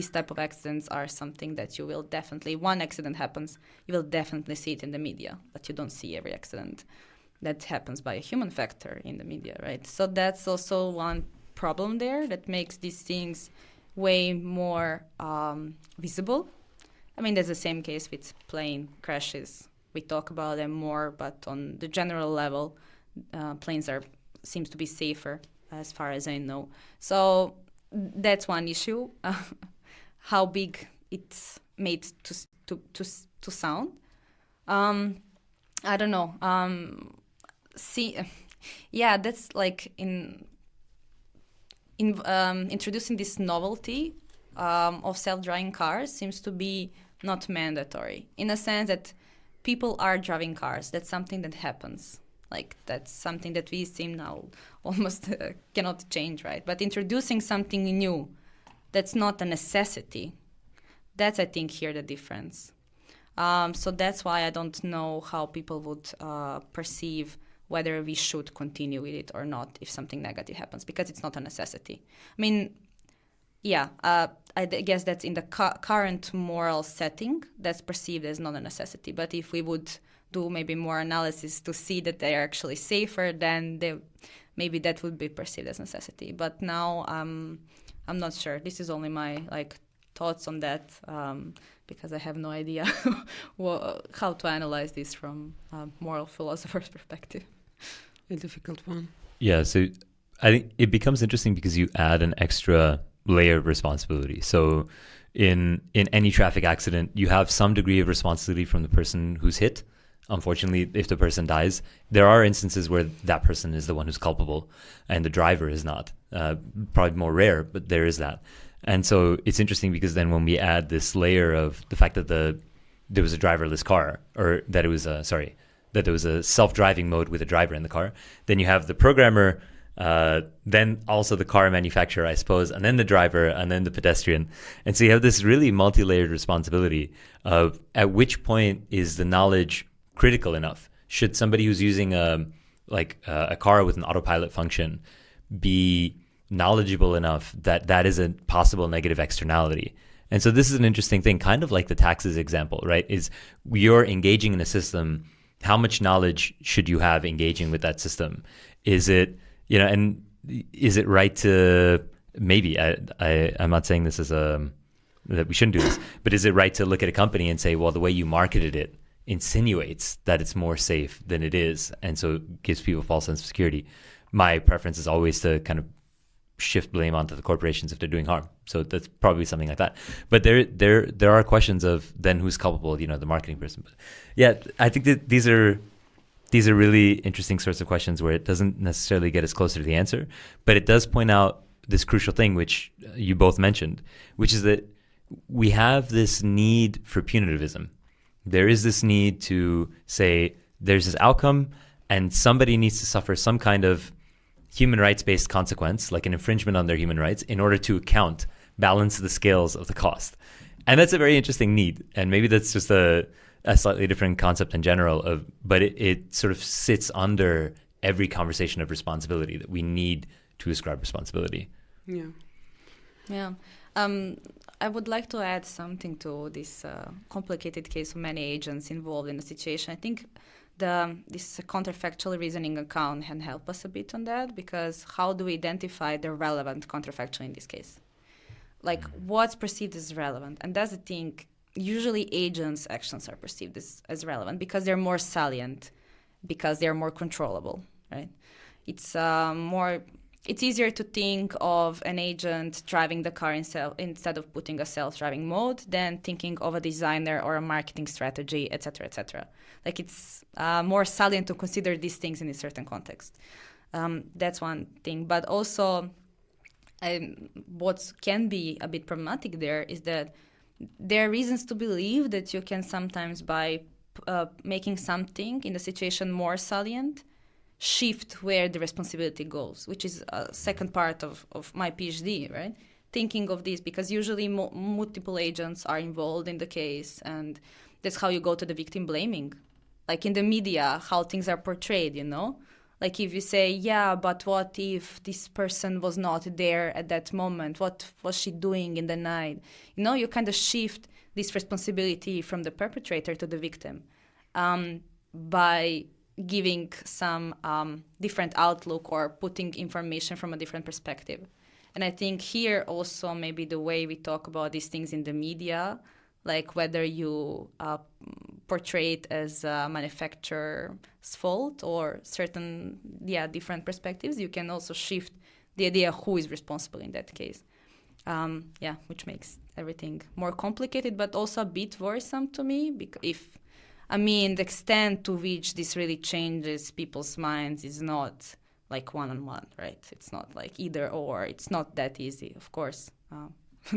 type of accidents are something that you will definitely, one accident happens, you will definitely see it in the media, but you don't see every accident that happens by a human factor in the media, right? So that's also one problem there that makes these things way more visible. I mean, there's the same case with plane crashes. We talk about them more, but on the general level, planes seems to be safer, as far as I know. So that's one issue, how big it's made to sound. I don't know. Yeah, that's like in introducing this novelty of self-driving cars seems to be not mandatory, in a sense that people are driving cars. That's something that happens. Like, that's something that we seem now almost cannot change, right? But introducing something new that's not a necessity, that's, I think, here the difference. So that's why I don't know how people would perceive whether we should continue with it or not if something negative happens, because it's not a necessity. I mean, yeah, I guess that's in the current moral setting, that's perceived as not a necessity. But if we would do maybe more analysis to see that they are actually safer, then maybe that would be perceived as necessity. But now I'm not sure. This is only my thoughts on that, because I have no idea how to analyze this from a moral philosopher's perspective.
A difficult one.
Yeah, so I think it becomes interesting because you add an extra layer of responsibility. So in any traffic accident, you have some degree of responsibility from the person who's hit. Unfortunately, if the person dies, there are instances where that person is the one who's culpable and the driver is not. Probably more rare, but there is that. And so it's interesting because then when we add this layer of the fact that there was a driverless car, or that it was that there was a self-driving mode with a driver in the car, then you have the programmer, then also the car manufacturer, I suppose, and then the driver, and then the pedestrian. And so you have this really multi-layered responsibility of at which point is the knowledge critical enough? Should somebody who's using a car with an autopilot function be knowledgeable enough that is a possible negative externality? And so this is an interesting thing, kind of like the taxes example, right? Is you're engaging in a system, how much knowledge should you have engaging with that system? Is it, and is it right to, maybe, I'm not saying this is that we shouldn't do this, but is it right to look at a company and say, well, the way you marketed it insinuates that it's more safe than it is, and so it gives people a false sense of security? My preference is always to kind of shift blame onto the corporations if they're doing harm. So that's probably something like that. But there are questions of then who's culpable, the marketing person. But yeah, I think that these are really interesting sorts of questions where it doesn't necessarily get us closer to the answer, but it does point out this crucial thing, which you both mentioned, which is that we have this need for punitivism. There is this need to say there's this outcome and somebody needs to suffer some kind of human rights-based consequence, like an infringement on their human rights, in order to balance the scales of the cost. And that's a very interesting need. And maybe that's just a slightly different concept in general, but it sort of sits under every conversation of responsibility, that we need to ascribe responsibility.
Yeah. I would like to add something to this complicated case of many agents involved in the situation. I think this counterfactual reasoning account can help us a bit on that, because how do we identify the relevant counterfactual in this case? Like, what's perceived as relevant? And that's the thing. Usually agents' actions are perceived as relevant because they're more salient, because they're more controllable, right? it's it's easier to think of an agent driving the car instead of putting a self-driving mode than thinking of a designer or a marketing strategy, etc., etc. Like it's more salient to consider these things in a certain context. That's one thing. But also, what can be a bit problematic there is that there are reasons to believe that you can sometimes, by making something in the situation more salient, shift where the responsibility goes, which is a second part of my PhD, right? Thinking of this, because usually multiple agents are involved in the case, and that's how you go to the victim blaming. Like in the media, how things are portrayed, you know? Like if you say, yeah, but what if this person was not there at that moment? What was she doing in the night? You know, you kind of shift this responsibility from the perpetrator to the victim by giving some different outlook or putting information from a different perspective. And I think here also maybe the way we talk about these things in the media, like whether you portray it as a manufacturer's fault or certain, different perspectives, you can also shift the idea who is responsible in that case. Which makes everything more complicated, but also a bit worrisome to me, because the extent to which this really changes people's minds is not like one-on-one, right? It's not like either or. It's not that easy, of course,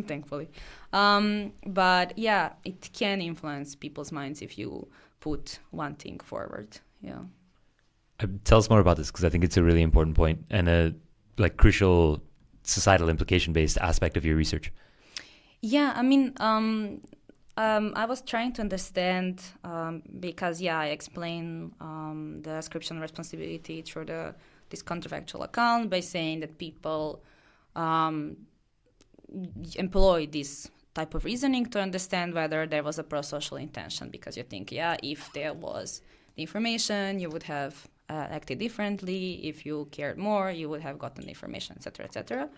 thankfully. But yeah, it can influence people's minds if you put one thing forward. Yeah.
Tell us more about this, because I think it's a really important point and a crucial societal implication-based aspect of your research.
Yeah, I was trying to understand because, I explain the ascription responsibility through this counterfactual account by saying that people employ this type of reasoning to understand whether there was a pro-social intention, because you think, if there was the information, you would have acted differently. If you cared more, you would have gotten the information, etc., etc.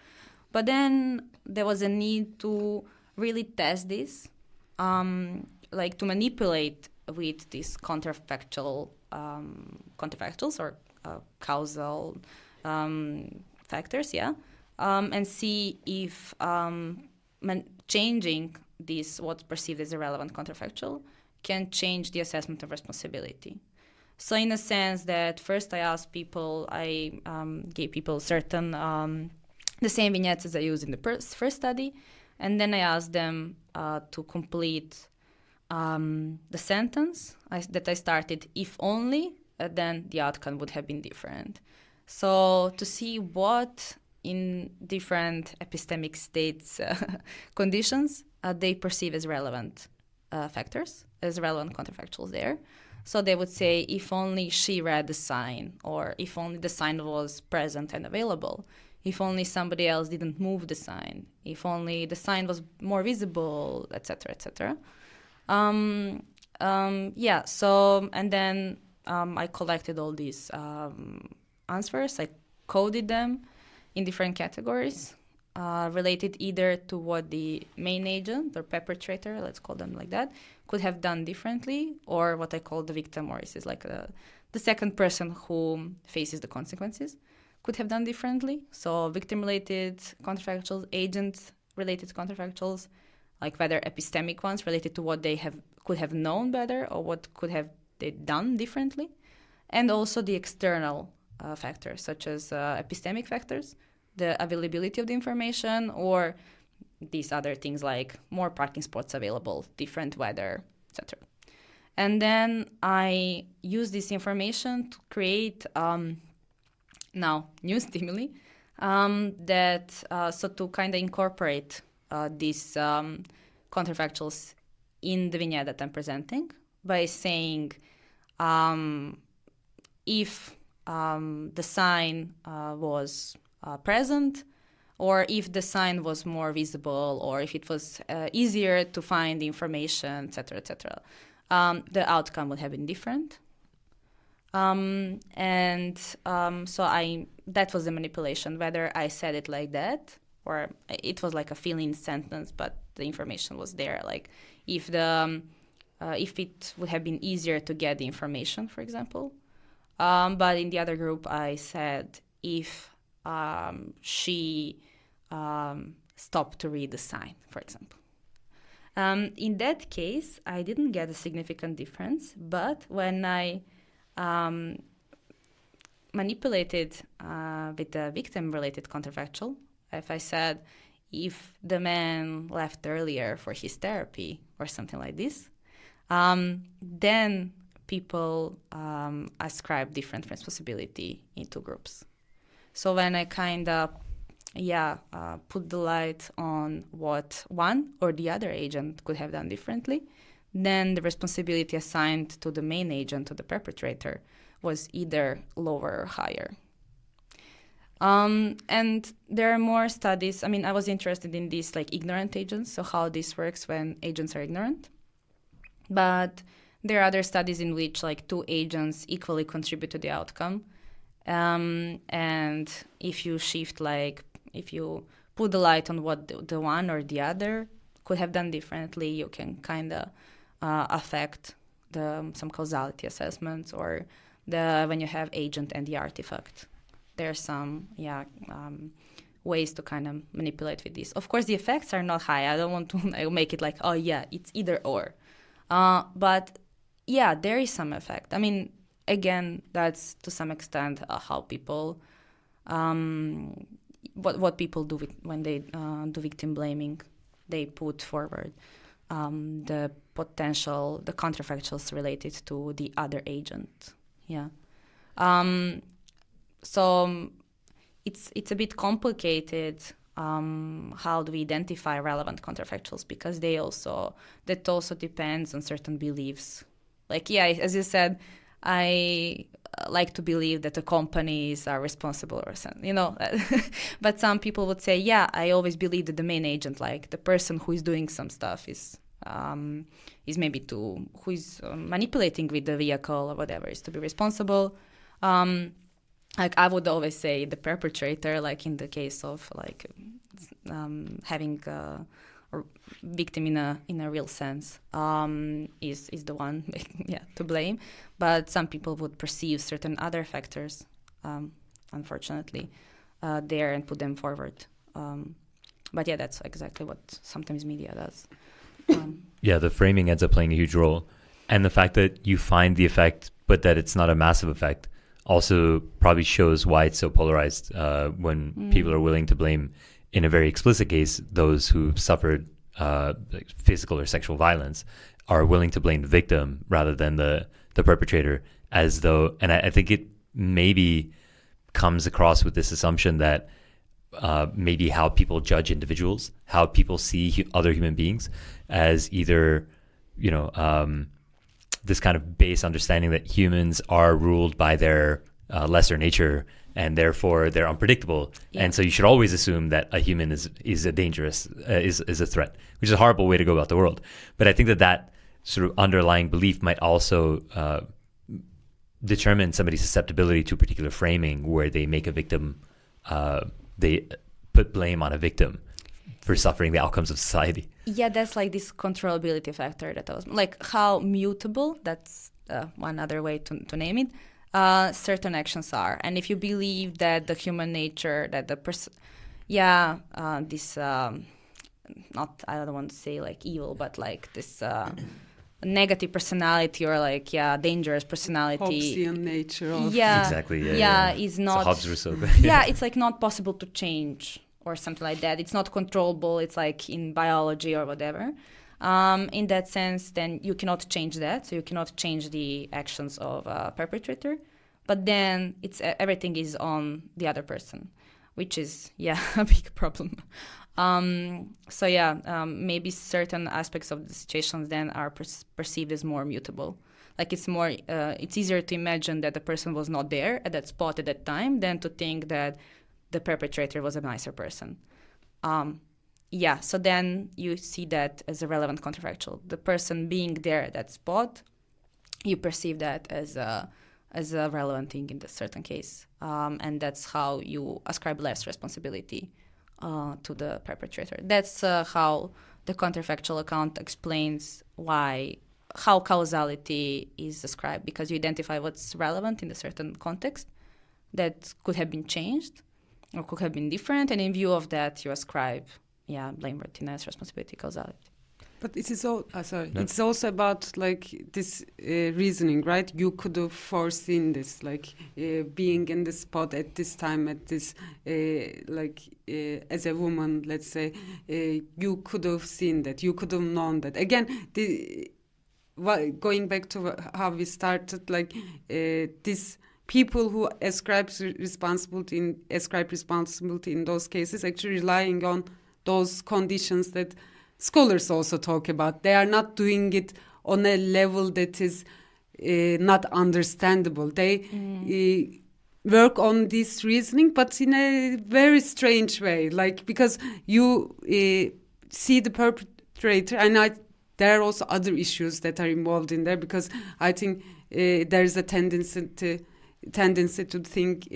But then there was a need to really test this, to manipulate with these counterfactuals or causal factors, and see if changing this, what's perceived as a relevant counterfactual, can change the assessment of responsibility. So in a sense that first I gave people certain, the same vignettes as I used in the first study, and then I asked them to complete the sentence that I started, if only, then the outcome would have been different. So to see what in different epistemic states conditions they perceive as relevant factors, as relevant counterfactuals there. So they would say, if only she read the sign, or if only the sign was present and available, if only somebody else didn't move the sign, if only the sign was more visible, etc., etc. And then I collected all these answers. I coded them in different categories related either to what the main agent or perpetrator, let's call them like that, could have done differently, or what I call the victim, or is like the second person who faces the consequences, could have done differently. So victim-related counterfactuals, agent-related counterfactuals, like whether epistemic ones related to what they could have known better or what could have they done differently, and also the external factors, such as epistemic factors, the availability of the information, or these other things like more parking spots available, different weather, etc. And then I use this information to create now new stimuli to kind of incorporate these counterfactuals in the vignette that I'm presenting by saying if the sign was present, or if the sign was more visible, or if it was easier to find the information, etc., etc., the outcome would have been different. So that was the manipulation, whether I said it like that, or it was like a fill-in sentence, but the information was there. Like if it would have been easier to get the information, for example, But in the other group, I said if she stopped to read the sign, for example. In that case, I didn't get a significant difference, but when I manipulated with the victim-related counterfactual, if I said, if the man left earlier for his therapy or something like this, then people ascribe different responsibility into groups. So when I kind of put the light on what one or the other agent could have done differently, then the responsibility assigned to the main agent, to the perpetrator, was either lower or higher. And there are more studies. I mean, I was interested in these like ignorant agents, so how this works when agents are ignorant. But there are other studies in which like two agents equally contribute to the outcome. And if you shift, like if you put the light on what the one or the other could have done differently, you can kind of affect some causality assessments, or when you have agent and the artifact. There's some ways to kind of manipulate with this. Of course, the effects are not high. I don't want to make it like, oh yeah, it's either or. But yeah, there is some effect. I mean, again, that's to some extent how people, what people do when they do victim blaming. They put forward the counterfactuals related to the other agent. Yeah. So it's a bit complicated how do we identify relevant counterfactuals, because that also depends on certain beliefs. Like, yeah, as you said, I like to believe that the companies are responsible or something, you know. But some people would say, yeah, I always believe that the main agent, like the person who is doing some stuff, is maybe who is manipulating with the vehicle or whatever, is to be responsible. Like I would always say the perpetrator, like in the case of like having a victim in a real sense, is the one to blame. But some people would perceive certain other factors, unfortunately, there and put them forward. But yeah, that's exactly what sometimes media does.
The framing ends up playing a huge role, and the fact that you find the effect but that it's not a massive effect also probably shows why it's so polarized when people are willing to blame, in a very explicit case, those who suffered like physical or sexual violence, are willing to blame the victim rather than the perpetrator, as though, and I think it maybe comes across with this assumption that maybe how people judge individuals, how people see other human beings, as either, this kind of base understanding that humans are ruled by their lesser nature, and therefore they're unpredictable. Yeah. And so you should always assume that a human is a dangerous, is a threat, which is a horrible way to go about the world. But I think that sort of underlying belief might also determine somebody's susceptibility to a particular framing where they make a victim, they put blame on a victim for suffering the outcomes of society.
Yeah, that's like this controllability factor that I was like, how mutable, that's one other way to name it, certain actions are. And if you believe that the human nature, that the person, this, not, I don't want to say like evil, but like this negative personality, or like, dangerous personality.
Hobbesian nature of
exactly,
is not.
So Hobbes Rousseau.
It's like not possible to change, or something like that. It's not controllable. It's like in biology or whatever. In that sense, then you cannot change that. So you cannot change the actions of a perpetrator. But then everything is on the other person, which is, a big problem. Maybe certain aspects of the situations then are perceived as more mutable. Like it's easier to imagine that the person was not there at that spot at that time than to think that the perpetrator was a nicer person. So then you see that as a relevant counterfactual. The person being there at that spot, you perceive that as a relevant thing in a certain case. And that's how you ascribe less responsibility to the perpetrator. That's how the counterfactual account explains why how causality is ascribed, because you identify what's relevant in a certain context that could have been changed or could have been different, and in view of that, you ascribe, blameworthiness, responsibility, causality.
But it is all. It's also about like this reasoning, right? You could have foreseen this, like being in this spot at this time, at this, as a woman, let's say, you could have seen that. You could have known that. Again, going back to how we started, like this. People who ascribe responsibility in those cases actually relying on those conditions that scholars also talk about. They are not doing it on a level that is not understandable. They work on this reasoning, but in a very strange way. Like, because you see the perpetrator, and there are also other issues that are involved in there, because I think there is a tendency to think,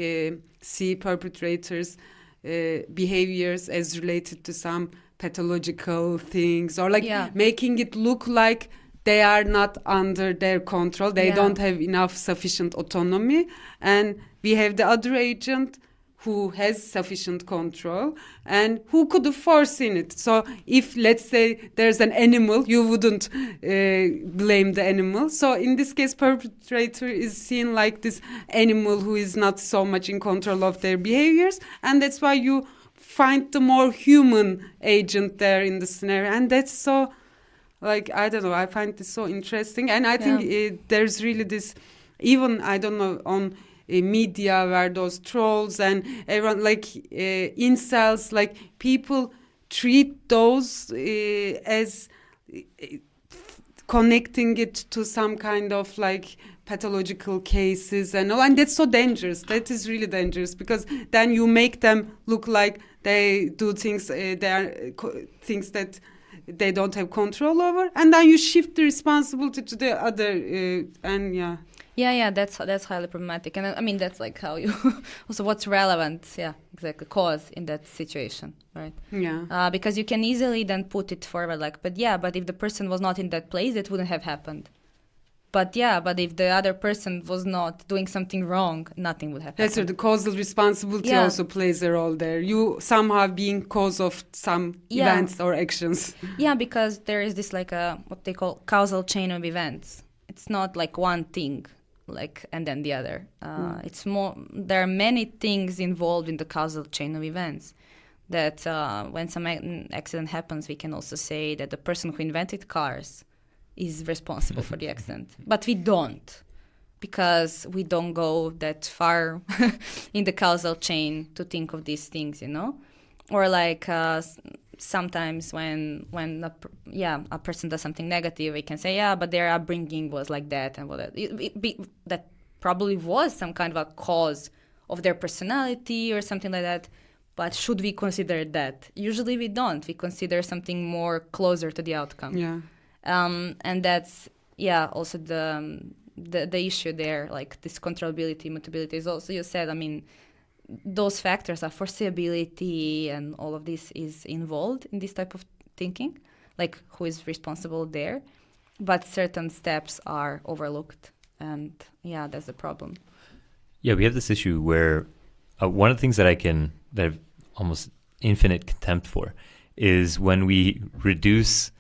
see perpetrators' behaviors as related to some pathological things, or making it look like they are not under their control. They don't have enough sufficient autonomy. And we have the other agent who has sufficient control and who could have foreseen it. So if, let's say, there's an animal, you wouldn't blame the animal. So in this case, perpetrator is seen like this animal who is not so much in control of their behaviors. And that's why you find the more human agent there in the scenario. And that's so, like, I don't know, I find this so interesting. And I think there's really this, even, I don't know, on media where those trolls and everyone, like incels, like people treat those as connecting it to some kind of like pathological cases and all, and that's so dangerous. That is really dangerous, because then you make them look like they do things, things that they don't have control over, and then you shift the responsibility to the other, that's highly problematic. And I mean, that's like how you also what's relevant, exactly, cause in that situation, right? Because you can easily then put it forward like, but if the person was not in that place, it wouldn't have happened. But if the other person was not doing something wrong, nothing would have happened. That's right. The causal responsibility also plays a role there. You somehow being cause of some events or actions.
Because there is this like what they call causal chain of events. It's not like one thing, like, and then the other. It's more. There are many things involved in the causal chain of events. That when some accident happens, we can also say that the person who invented cars is responsible for the accident. But we don't, because we don't go that far in the causal chain to think of these things, you know? Or like sometimes when a person does something negative, we can say, but their upbringing was like that, and that probably was some kind of a cause of their personality or something like that. But should we consider that? Usually we don't. We consider something more closer to the outcome. And that's also the issue there, like this controllability, mutability is also, you said, I mean, those factors are foreseeability, and all of this is involved in this type of thinking, like who is responsible there, but certain steps are overlooked, and that's the problem.
We have this issue where one of the things that I have almost infinite contempt for is when we reduce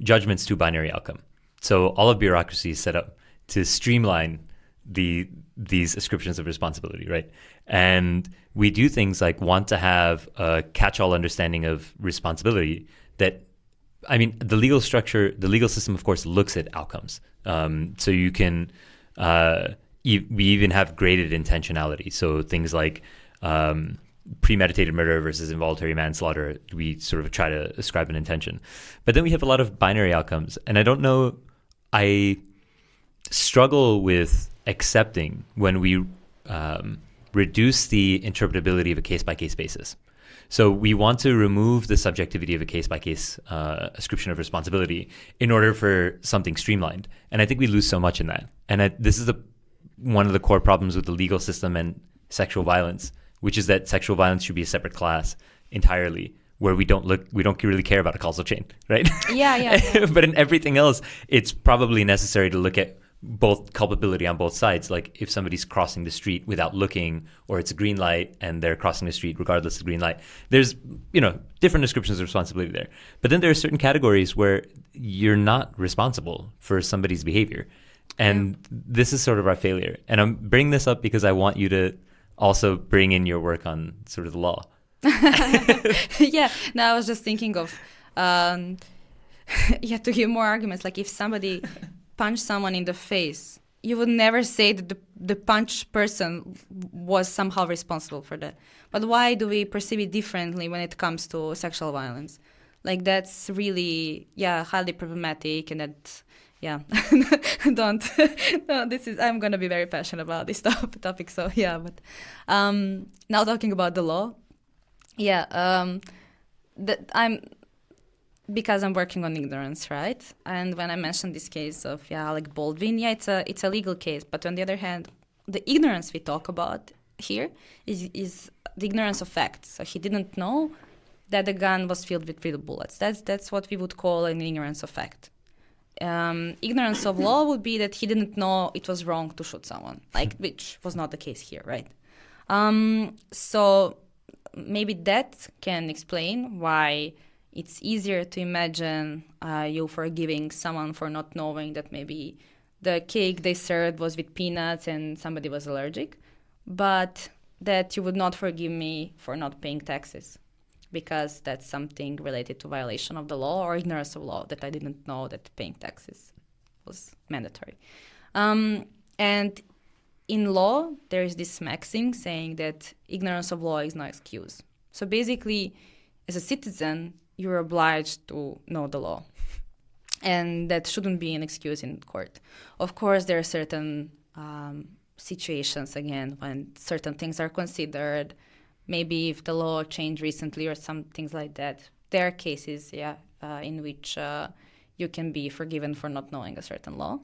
judgments to binary outcome. So all of bureaucracy is set up to streamline these ascriptions of responsibility, right? And we do things like want to have a catch-all understanding of responsibility that, I mean, the legal system, of course, looks at outcomes. So you can, we even have graded intentionality. So things like premeditated murder versus involuntary manslaughter, we sort of try to ascribe an intention. But then we have a lot of binary outcomes. And I don't know, I struggle with accepting when we reduce the interpretability of a case-by-case basis. So we want to remove the subjectivity of a case-by-case ascription of responsibility in order for something streamlined. And I think we lose so much in that. And this is one of the core problems with the legal system and sexual violence, which is that sexual violence should be a separate class entirely, where we don't really care about a causal chain, right?
Yeah.
But in everything else, it's probably necessary to look at both culpability on both sides. Like if somebody's crossing the street without looking, or it's a green light and they're crossing the street regardless of the green light, there's, different descriptions of responsibility there. But then there are certain categories where you're not responsible for somebody's behavior. And this is sort of our failure. And I'm bringing this up because I want you to also bring in your work on sort of the law.
Yeah. No, I was just thinking of, to hear more arguments. Like if somebody punched someone in the face, you would never say that the punched person was somehow responsible for that. But why do we perceive it differently when it comes to sexual violence? Like that's really, highly problematic, and that, no, I'm going to be very passionate about this topic. So, but now talking about the law, because I'm working on ignorance, right? And when I mentioned this case of Alec Baldwin, it's a legal case. But on the other hand, the ignorance we talk about here is the ignorance of facts. So he didn't know that the gun was filled with real bullets. That's what we would call an ignorance of fact. Ignorance of law would be that he didn't know it was wrong to shoot someone, which was not the case here, right? So maybe that can explain why it's easier to imagine you forgiving someone for not knowing that maybe the cake they served was with peanuts and somebody was allergic, but that you would not forgive me for not paying taxes, because that's something related to violation of the law or ignorance of law, that I didn't know that paying taxes was mandatory. And in law, there is this maxim saying that ignorance of law is no excuse. So basically, as a citizen, you're obliged to know the law. And that shouldn't be an excuse in court. Of course, there are certain situations, again, when certain things are considered. Maybe if the law changed recently or some things like that. There are cases, in which you can be forgiven for not knowing a certain law.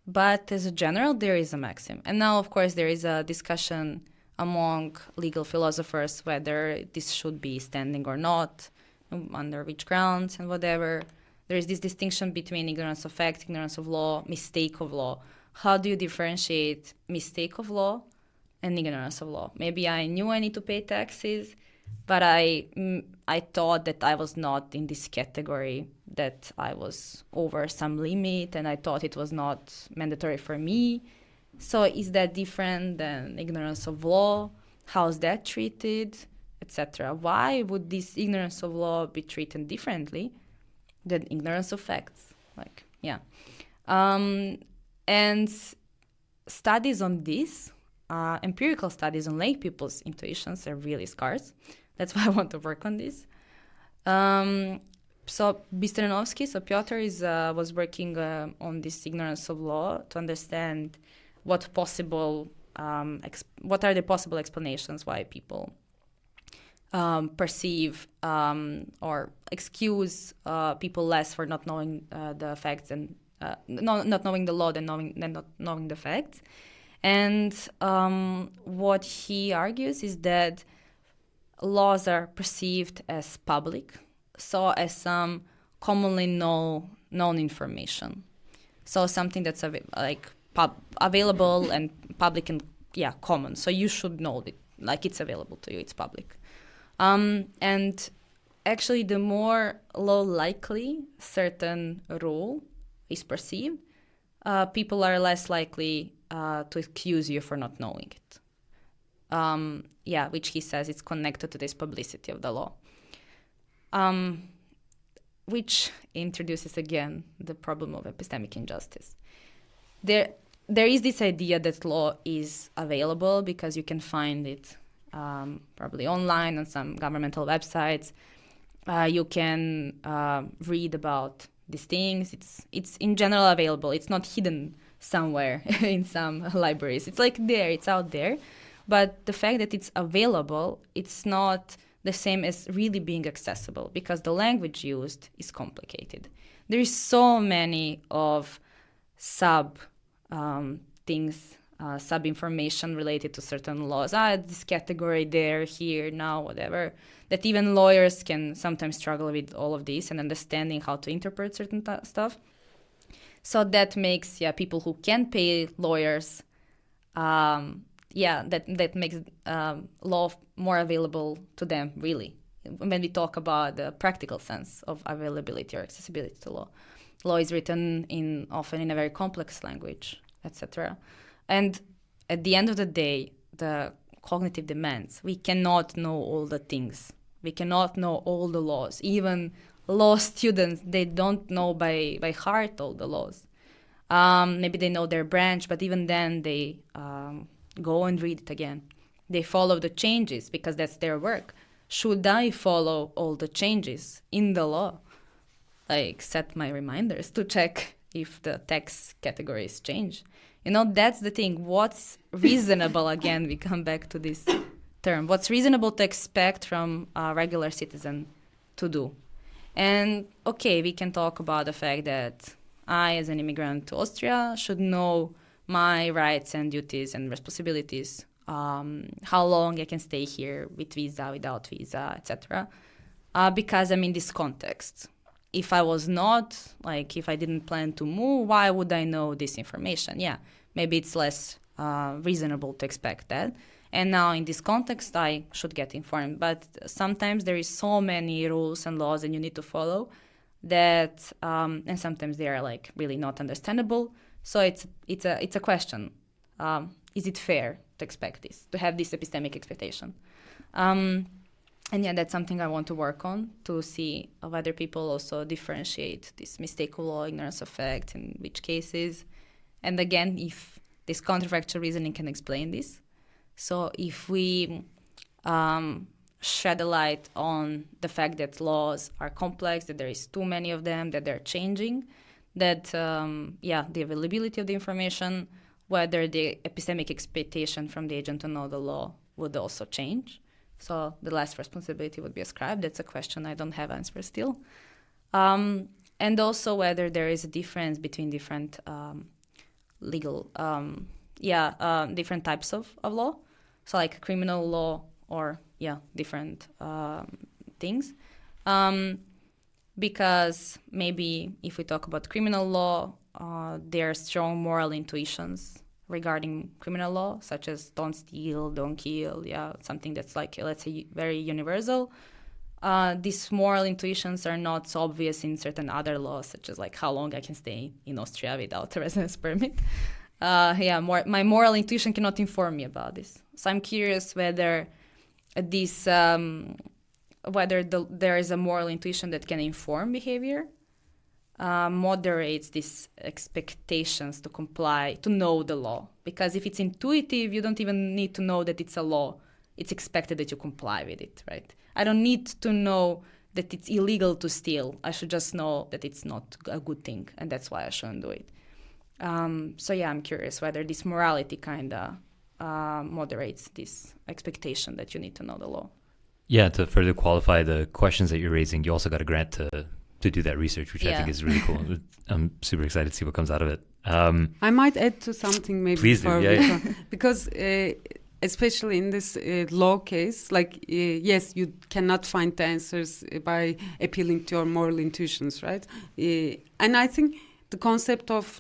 But as a general, there is a maxim. And now, of course, there is a discussion among legal philosophers whether this should be standing or not, under which grounds and whatever. There is this distinction between ignorance of fact, ignorance of law, mistake of law. How do you differentiate mistake of law and ignorance of law? Maybe I knew I need to pay taxes, but I thought that I was not in this category, that I was over some limit, and I thought it was not mandatory for me. So is that different than ignorance of law? How is that treated, etc.? Why would this ignorance of law be treated differently than ignorance of facts? And studies on this, empirical studies on lay people's intuitions, are really scarce. That's why I want to work on this. So Piotr was working on this ignorance of law to understand what are the possible explanations why people perceive or excuse people less for not knowing the facts and not knowing the law than not knowing the facts. And what he argues is that laws are perceived as public, so as some commonly known information. So something that's available and public and common. So you should know it, it's available to you, it's public. And actually, the more law likely certain rule is perceived, people are less likely to accuse you for not knowing it. Which he says is connected to this publicity of the law. Which introduces again the problem of epistemic injustice. There is this idea that law is available because you can find it probably online on some governmental websites. You can read about these things. It's in general available. It's not hidden somewhere in some libraries. It's it's out there. But the fact that it's available, it's not the same as really being accessible, because the language used is complicated. There is so many of sub things sub-information related to certain laws. This category there, here, now, whatever. That even lawyers can sometimes struggle with all of this and understanding how to interpret certain stuff. So that makes people who can pay lawyers, that makes law more available to them, really. When we talk about the practical sense of availability or accessibility to law. Law is written often in a very complex language, etc. And at the end of the day, the cognitive demands, we cannot know all the things. We cannot know all the laws. Even law students, they don't know by heart all the laws. Maybe they know their branch, but even then they go and read it again. They follow the changes because that's their work. Should I follow all the changes in the law? Like set my reminders to check if the text categories change. That's the thing. What's reasonable? Again, we come back to this term. What's reasonable to expect from a regular citizen to do? And okay, we can talk about the fact that I, as an immigrant to Austria, should know my rights and duties and responsibilities, how long I can stay here with visa, without visa, etc. Because I'm in this context. If I was not, if I didn't plan to move, why would I know this information? Yeah, maybe it's less reasonable to expect that. And now in this context, I should get informed. But sometimes there is so many rules and laws that you need to follow that, and sometimes they are really not understandable. So it's a question. Is it fair to expect this, to have this epistemic expectation? And that's something I want to work on, to see whether people also differentiate this mistake of law, ignorance of fact, in which cases. And again, if this counterfactual reasoning can explain this. So if we shed a light on the fact that laws are complex, that there is too many of them, that they're changing, that, the availability of the information, whether the epistemic expectation from the agent to know the law would also change. So the last responsibility would be ascribed. That's a question I don't have answer still. And also whether there is a difference between different legal, different types of law. So like criminal law or, different things. Because maybe if we talk about criminal law, there are strong moral intuitions regarding criminal law, such as don't steal, don't kill, something that's let's say, very universal. These moral intuitions are not so obvious in certain other laws, such as how long I can stay in Austria without a residence permit. My moral intuition cannot inform me about this. So I'm curious whether this, there is a moral intuition that can inform behavior, moderates these expectations to comply, to know the law. Because if it's intuitive, you don't even need to know that it's a law. It's expected that you comply with it, right? I don't need to know that it's illegal to steal. I should just know that it's not a good thing, and that's why I shouldn't do it. I'm curious whether this morality kind of moderates this expectation that you need to know the law.
Yeah, to further qualify the questions that you're raising, you also got a grant to do that research, which I think is really cool. I'm super excited to see what comes out of it.
I might add to something maybe.
Please do,
because especially in this law case, yes, you cannot find the answers by appealing to your moral intuitions, right? And I think the concept of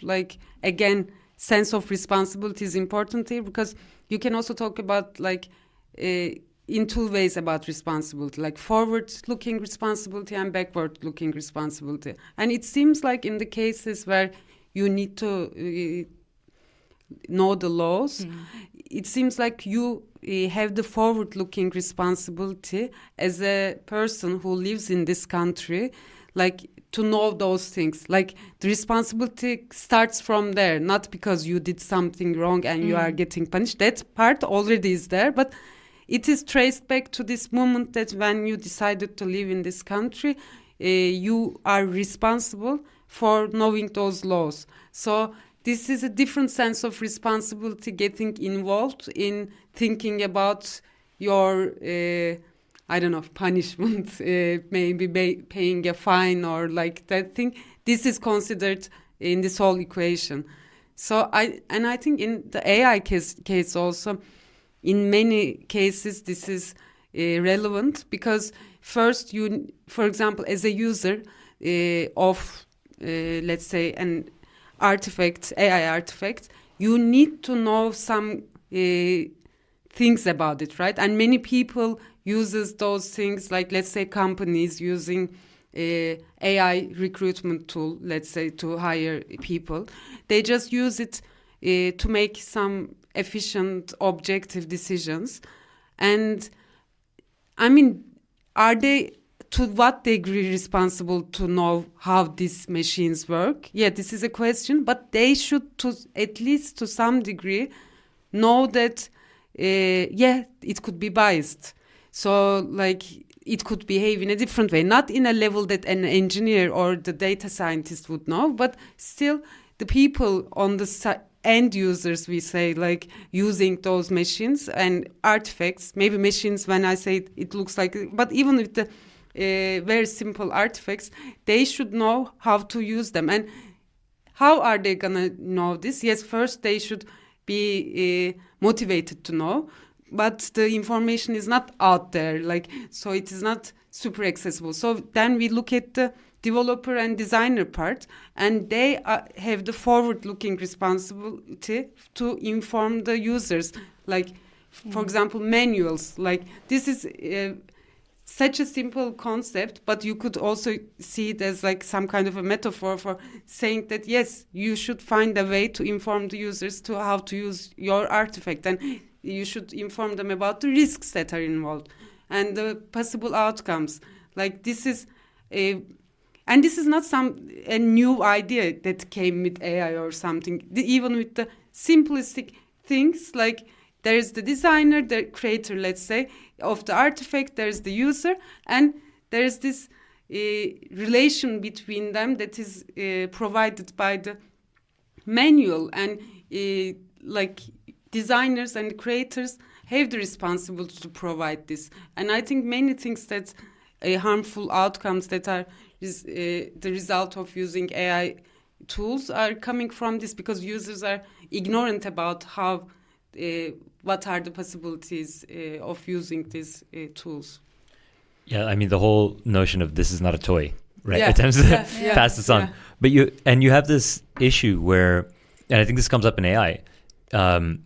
again, sense of responsibility is important here, because you can also talk about in two ways about responsibility, forward-looking responsibility and backward-looking responsibility. And it seems like in the cases where you need to know the laws, it seems like you have the forward-looking responsibility as a person who lives in this country, to know those things. The responsibility starts from there, not because you did something wrong and you are getting punished. That part already is there, but it is traced back to this moment that when you decided to live in this country, you are responsible for knowing those laws. So this is a different sense of responsibility, getting involved in thinking about your, punishment, maybe paying a fine or that thing. This is considered in this whole equation. So I think in the AI case also, in many cases this is relevant, because first you, for example, as a user of let's say an artifact, AI artifact, you need to know some things about it, right? And many people uses those things, like let's say companies using AI recruitment tool, let's say, to hire people. They just use it to make some efficient, objective decisions. And I mean, are they to what degree responsible to know how these machines work? Yeah, this is a question, but they should, at least to some degree, know that it could be biased. So like it could behave in a different way, not in a level that an engineer or the data scientist would know, but still the people on the end users, we say, like using those machines and artifacts, maybe machines when I say it looks like, but even with the very simple artifacts, they should know how to use them. And how are they gonna know this? Yes, first they should be motivated to know, but the information is not out there, like, so it is not super accessible. So then we look at the developer and designer part, and they have the forward-looking responsibility to inform the users. Like, for example, manuals. Like, this is such a simple concept, but you could also see it as like some kind of a metaphor for saying that, yes, you should find a way to inform the users to how to use your artifact, and you should inform them about the risks that are involved and the possible outcomes. Like, this is and this is not a new idea that came with AI or something. Even with the simplistic things, like there's the designer, the creator, let's say, of the artifact, there's the user, and there's this relation between them that is provided by the manual. And like designers and creators have the responsibility to provide this. And I think many things that harmful outcomes that are the result of using AI tools are coming from this, because users are ignorant about how what are the possibilities of using these tools.
Yeah, I mean, the whole notion of this is not a toy, right?
Yeah.
Attempts to pass this on.
Yeah.
But you have this issue where, and I think this comes up in AI,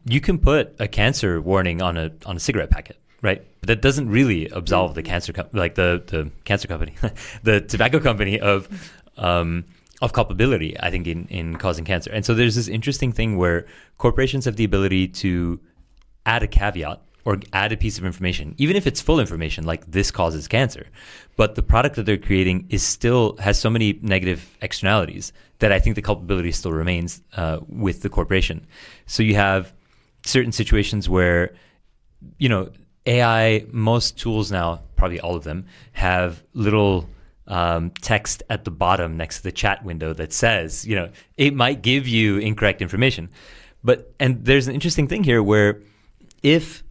you can put a cancer warning on a cigarette packet, right? But that doesn't really absolve the cancer the cancer company, the tobacco company of culpability, I think, in causing cancer. And so there's this interesting thing where corporations have the ability to add a caveat or add a piece of information, even if it's full information, like this causes cancer. But the product that they're creating has so many negative externalities that I think the culpability still remains with the corporation. So you have certain situations where, AI, most tools now, probably all of them, have little text at the bottom next to the chat window that says, it might give you incorrect information. And there's an interesting thing here where if,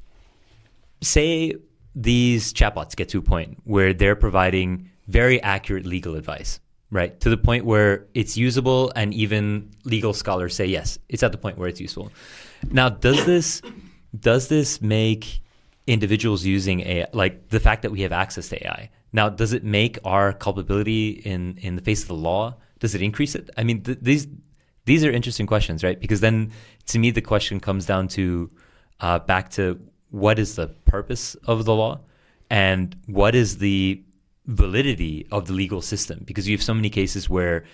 say, these chatbots get to a point where they're providing very accurate legal advice, right, to the point where it's usable and even legal scholars say, yes, it's at the point where it's useful. Now, does this make individuals using AI, like the fact that we have access to AI, now, does it make our culpability in the face of the law, does it increase it? I mean, these are interesting questions, right? Because then, to me, the question comes down to back to what is the purpose of the law and what is the validity of the legal system? Because you have so many cases where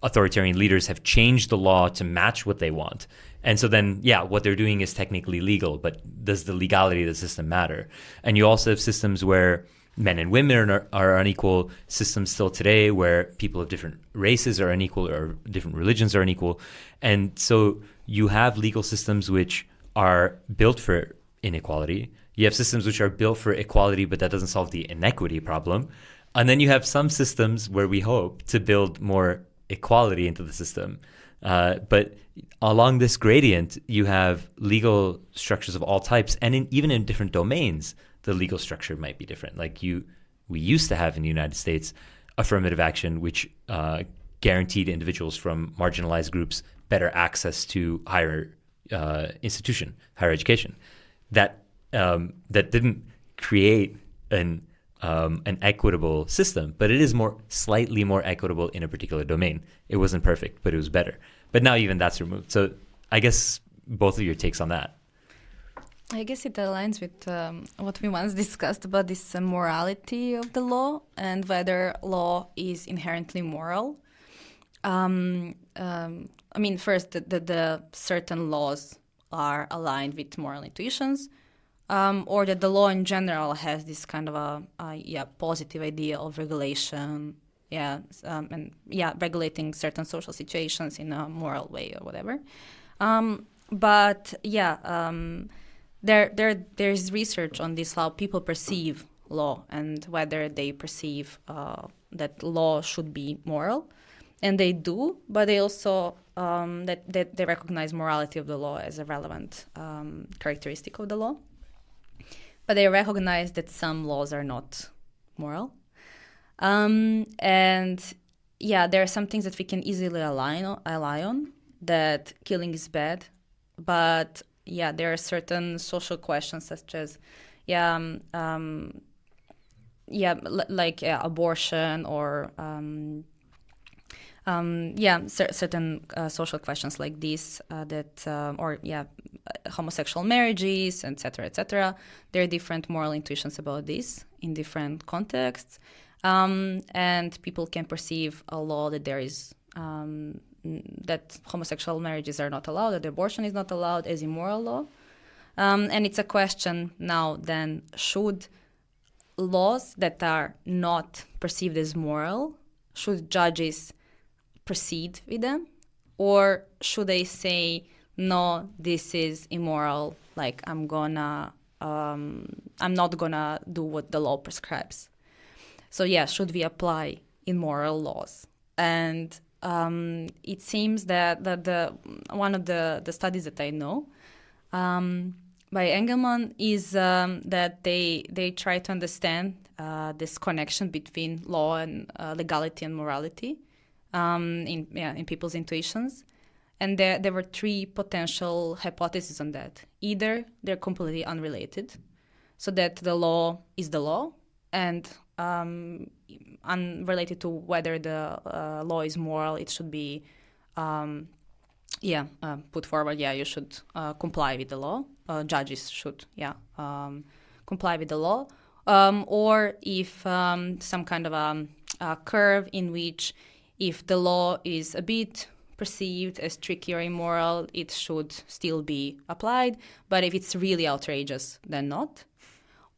authoritarian leaders have changed the law to match what they want. And so then, what they're doing is technically legal, but does the legality of the system matter? And you also have systems where men and women are unequal, systems still today where people of different races are unequal or different religions are unequal. And so you have legal systems which are built for inequality. You have systems which are built for equality, but that doesn't solve the inequity problem. And then you have some systems where we hope to build more equality into the system. But along this gradient, you have legal structures of all types. And even in different domains, the legal structure might be different. Like we used to have in the United States affirmative action, which guaranteed individuals from marginalized groups better access to higher institution, higher education. That didn't create an equitable system, but it is slightly more equitable in a particular domain. It wasn't perfect, but it was better. But now even that's removed. So I guess both of your takes on that.
I guess it aligns with what we once discussed about this morality of the law and whether law is inherently moral. I mean, first, the certain laws are aligned with moral intuitions, or that the law in general has this kind of a positive idea of regulation, regulating certain social situations in a moral way or whatever. There's research on this, how people perceive law and whether they perceive that law should be moral. And they do, but they also that they recognize morality of the law as a relevant characteristic of the law. But they recognize that some laws are not moral. There are some things that we can easily ally on, that killing is bad. But there are certain social questions such as abortion or certain social questions like this homosexual marriages, etc., etc. There are different moral intuitions about this in different contexts, and people can perceive a law that there is that homosexual marriages are not allowed, that abortion is not allowed as immoral law, and it's a question now. Then, should laws that are not perceived as moral, should judges proceed with them, or should they say, no, this is immoral, like I'm not gonna do what the law prescribes? So should we apply immoral laws? And it seems that one of the studies that I know by Engelman is that they try to understand this connection between law and legality and morality in people's intuitions. And there were three potential hypotheses on that. Either they're completely unrelated, so that the law is the law, and unrelated to whether the law is moral, it should be put forward. You should comply with the law. Judges should comply with the law. Or if some kind of a curve in which, if the law is a bit perceived as tricky or immoral, it should still be applied. But if it's really outrageous, then not.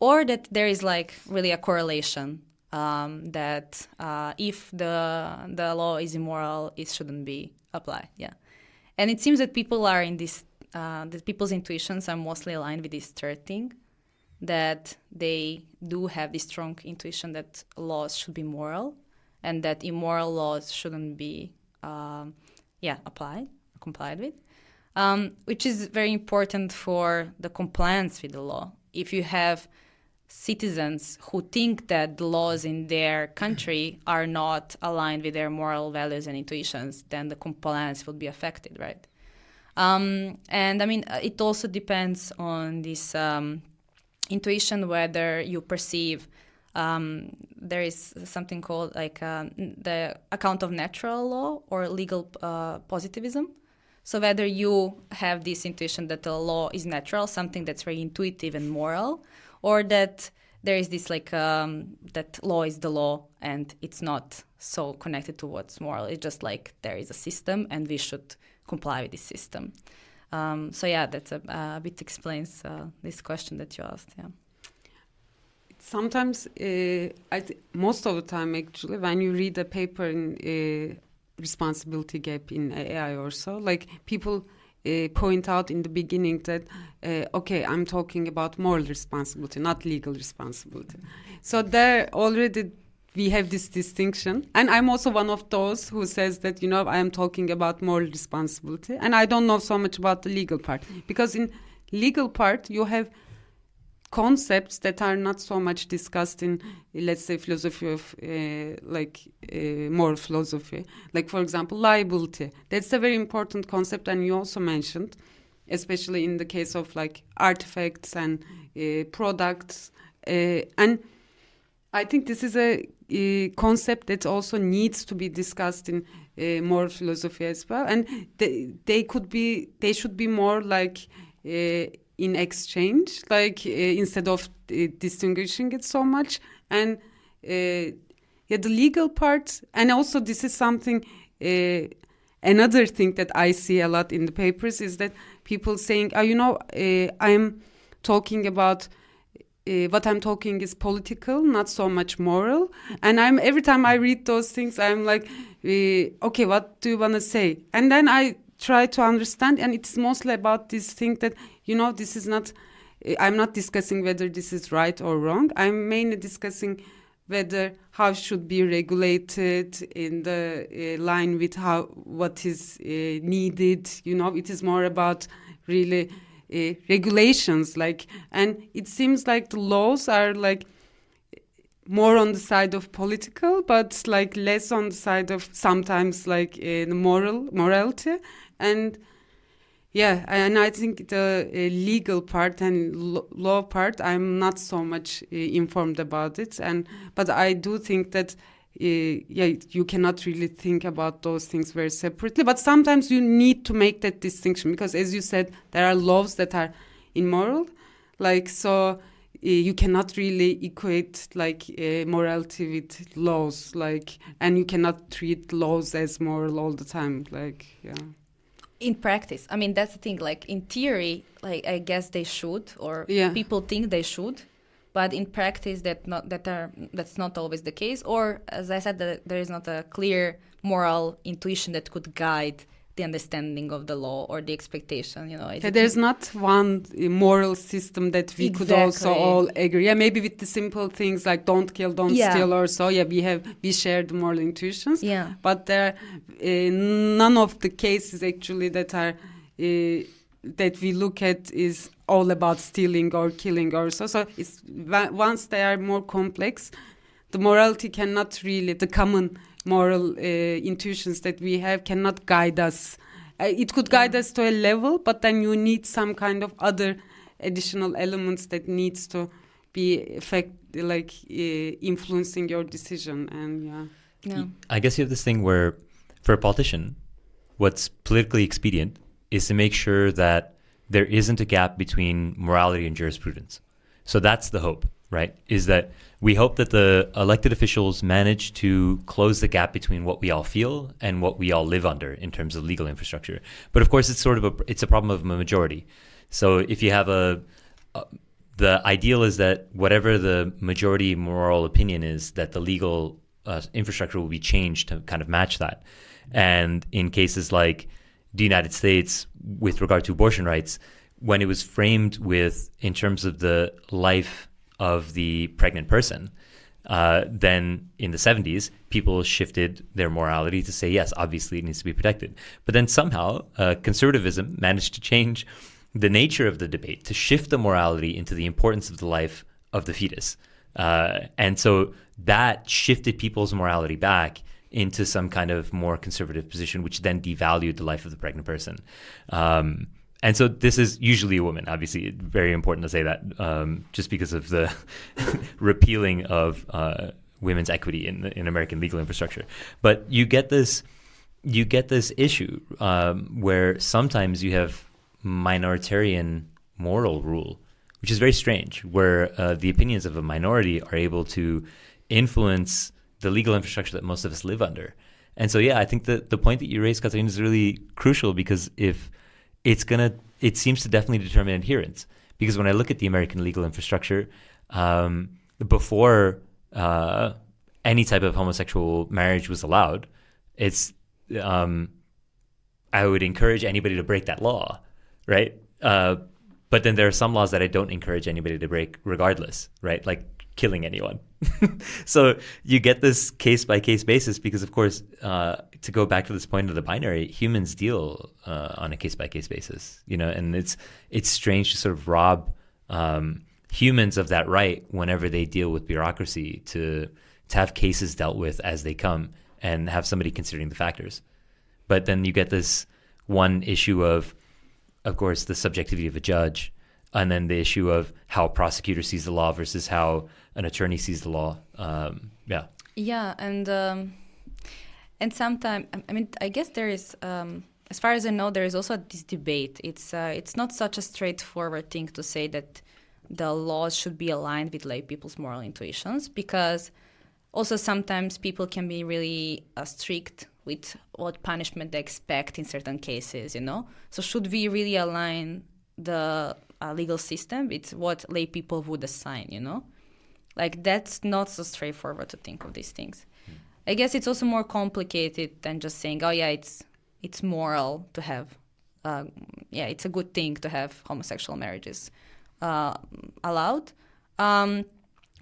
Or that there is like really a correlation that if the law is immoral, it shouldn't be applied. And it seems that people are in this, that people's intuitions are mostly aligned with this third thing, that they do have this strong intuition that laws should be moral, and that immoral laws shouldn't be complied with, which is very important for the compliance with the law. If you have citizens who think that the laws in their country are not aligned with their moral values and intuitions, then the compliance will be affected, right? And I mean, it also depends on this intuition, whether you perceive there is something called like the account of natural law or legal positivism. So whether you have this intuition that the law is natural, something that's very intuitive and moral, or that there is this like that law is the law and it's not so connected to what's moral. It's just like there is a system and we should comply with this system. That's a bit explains this question that you asked.
Sometimes, most of the time actually, when you read a paper in responsibility gap in AI or so, like people point out in the beginning that, okay, I'm talking about moral responsibility, not legal responsibility. So there already we have this distinction. And I'm also one of those who says that, I am talking about moral responsibility. And I don't know so much about the legal part. Because in legal part, you have concepts that are not so much discussed in, let's say, philosophy of moral philosophy. Like, for example, liability. That's a very important concept, and you also mentioned, especially in the case of like artifacts and products. And I think this is a concept that also needs to be discussed in moral philosophy as well. And they should be more like in exchange, like instead of distinguishing it so much. And the legal part, and also this is something, another thing that I see a lot in the papers is that people saying, I'm talking about what I'm talking is political, not so much moral. And every time I read those things, I'm like, okay, what do you want to say? And then I try to understand, and it's mostly about this thing that, this is not, I'm not discussing whether this is right or wrong. I'm mainly discussing whether how should be regulated in the line with what is needed. It is more about really regulations, and it seems like the laws are like more on the side of political, but like less on the side of sometimes like the morality. And and I think the legal part and law part, I'm not so much informed about it. But I do think that you cannot really think about those things very separately. But sometimes you need to make that distinction because, as you said, there are laws that are immoral, so you cannot really equate morality with laws, and you cannot treat laws as moral all the time,
In practice, I mean, that's the thing. Like in theory, I guess they should, or people think they should, but in practice, that's not always the case. Or, as I said, there is not a clear moral intuition that could guide the understanding of the law or the expectation. There's
not one moral system that we could also all agree. Maybe with the simple things like don't kill, don't steal, or so. We share the moral intuitions. But there are none of the cases actually that are that we look at is all about stealing or killing or so. So it's once they are more complex, the morality cannot really, the common moral intuitions that we have cannot guide us. It could guide us to a level, but then you need some kind of other additional elements that needs to be influencing your decision. And
I guess you have this thing where, for a politician, what's politically expedient is to make sure that there isn't a gap between morality and jurisprudence. So that's the hope, right? Is that we hope that the elected officials manage to close the gap between what we all feel and what we all live under in terms of legal infrastructure. But of course, it's a problem of a majority. So if you have the ideal is that whatever the majority moral opinion is, that the legal infrastructure will be changed to kind of match that. And in cases like the United States, with regard to abortion rights, when it was framed in terms of the life of the pregnant person, then in the 70s, people shifted their morality to say, yes, obviously it needs to be protected. But then somehow conservatism managed to change the nature of the debate, to shift the morality into the importance of the life of the fetus. And so that shifted people's morality back into some kind of more conservative position, which then devalued the life of the pregnant person. And so this is usually a woman, obviously, very important to say that, just because of the repealing of women's equity in American legal infrastructure. But you get this issue where sometimes you have minoritarian moral rule, which is very strange, where the opinions of a minority are able to influence the legal infrastructure that most of us live under. And so, I think that the point that you raised, Katarina, is really crucial, because if it seems to definitely determine adherence. Because when I look at the American legal infrastructure, before any type of homosexual marriage was allowed, I would encourage anybody to break that law, right? But then there are some laws that I don't encourage anybody to break regardless, right? Like killing anyone. So you get this case-by-case basis because, of course, to go back to this point of the binary, humans deal on a case-by-case basis, and it's strange to sort of rob humans of that right whenever they deal with bureaucracy to have cases dealt with as they come and have somebody considering the factors. But then you get this one issue of course, the subjectivity of a judge, and then the issue of how a prosecutor sees the law versus how an attorney sees the law.
Yeah, and sometimes, I mean, I guess there is, as far as I know, there is also this debate. It's not such a straightforward thing to say that the laws should be aligned with lay people's moral intuitions, because also sometimes people can be really strict with what punishment they expect in certain cases, So should we really align the legal system with what lay people would assign, Like, that's not so straightforward to think of these things. I guess it's also more complicated than just saying, oh, yeah, it's moral to have, it's a good thing to have homosexual marriages allowed.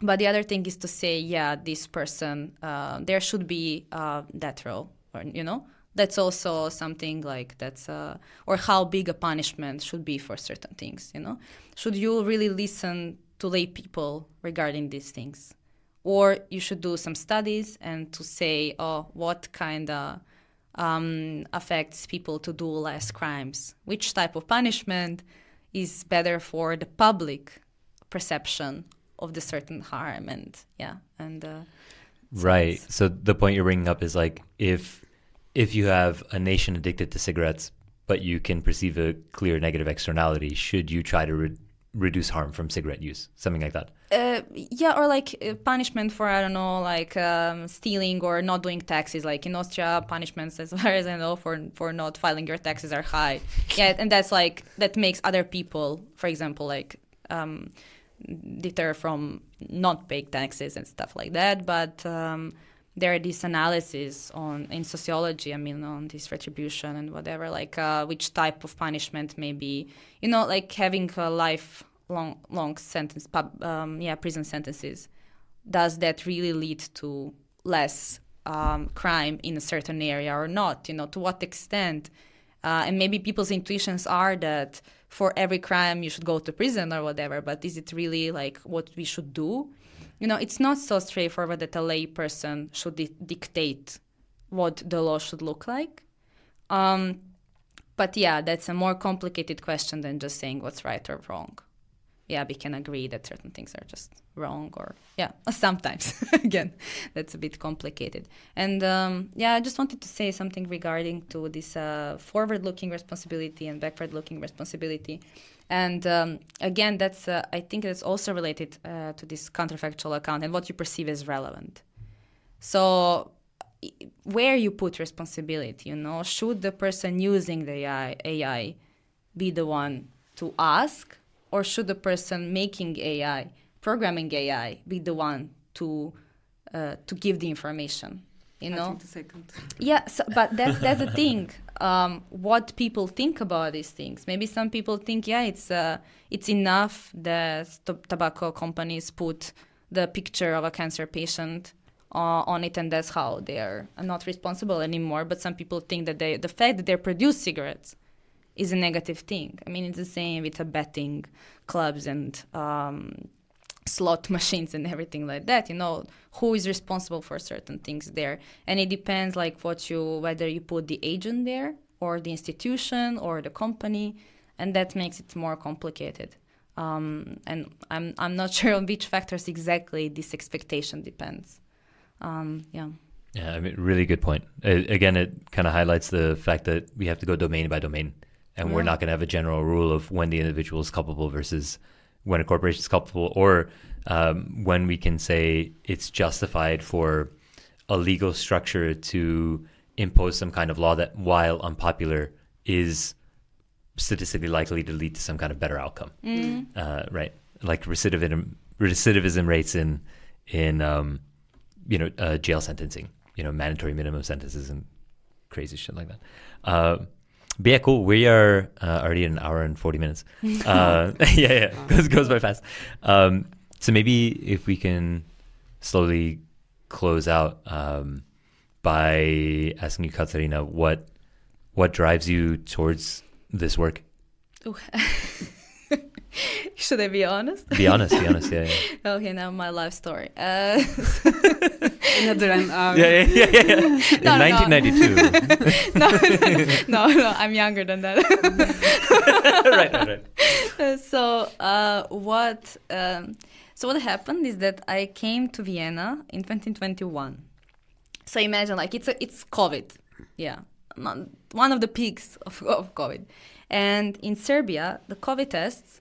But the other thing is to say, yeah, this person, there should be death row, or, That's also something like that's, or how big a punishment should be for certain things, Should you really listen to lay people regarding these things? Or you should do some studies and to say, what kind of affects people to do less crimes? Which type of punishment is better for the public perception of the certain harm?
Right. So the point you're bringing up is like, if you have a nation addicted to cigarettes, but you can perceive a clear negative externality, should you try to reduce harm from cigarette use? Something like that.
Or like punishment for, I don't know, like stealing or not doing taxes. Like in Austria, punishments, as far as I know, for not filing your taxes are high. Yeah, and that's like, that makes other people, for example, like deter from not paying taxes and stuff like that. But there are these analyses in sociology, on this retribution and whatever, like which type of punishment may be, like having a lifelong sentence, prison sentences. Does that really lead to less crime in a certain area or not? To what extent? And maybe people's intuitions are that for every crime you should go to prison or whatever, but is it really like what we should do? It's not so straightforward that a lay person should dictate what the law should look like. But yeah, that's a more complicated question than just saying what's right or wrong. Yeah, we can agree that certain things are just wrong, or sometimes. Again, that's a bit complicated. And I just wanted to say something regarding to this forward-looking responsibility and backward-looking responsibility. And again, that's I think that's also related to this counterfactual account and what you perceive as relevant. So where you put responsibility, should the person using the AI be the one to ask, or should the person making AI, programming AI, be the one to give the information? I think
the second.
Yeah, but that's the thing. What people think about these things. Maybe some people think, it's enough that tobacco companies put the picture of a cancer patient on it, and that's how they are not responsible anymore. But some people think that the fact that they produce cigarettes is a negative thing. It's the same with the betting clubs and slot machines and everything like that. Who is responsible for certain things there? And it depends like whether you put the agent there or the institution or the company, and that makes it more complicated. And I'm not sure on which factors exactly this expectation depends.
Yeah, really good point. Again, it kind of highlights the fact that we have to go domain by domain, and we're not going to have a general rule of when the individual is culpable versus when a corporation is culpable, or when we can say it's justified for a legal structure to impose some kind of law that, while unpopular, is statistically likely to lead to some kind of better outcome. Right, like recidivism rates in jail sentencing, mandatory minimum sentences and crazy shit like that. But yeah, cool. We are already at 1 hour and 40 minutes. Goes by fast. So maybe if we can slowly close out by asking you, Katarina, what drives you towards this work?
Should I be honest?
Be honest, yeah.
Okay, now my life story.
Another an hour.
Yeah. In 1992.
No, I'm younger than that.
Right.
So what happened is that I came to Vienna in 2021. So imagine, like, it's COVID, yeah, one of the peaks of COVID, and in Serbia the COVID tests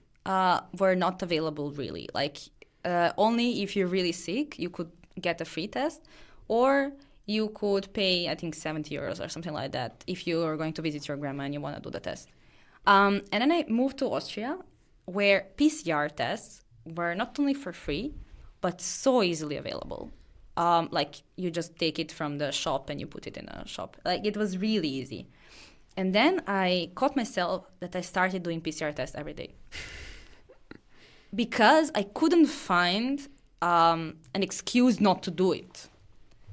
were not available really. Like only if you're really sick you could get a free test, or you could pay I think 70 euros or something like that if you are going to visit your grandma and you want to do the test. And then I moved to Austria, where PCR tests were not only for free but so easily available. Like you just take it from the shop and you put it in a shop. Like it was really easy. And then I caught myself that I started doing PCR tests every day because I couldn't find an excuse not to do it.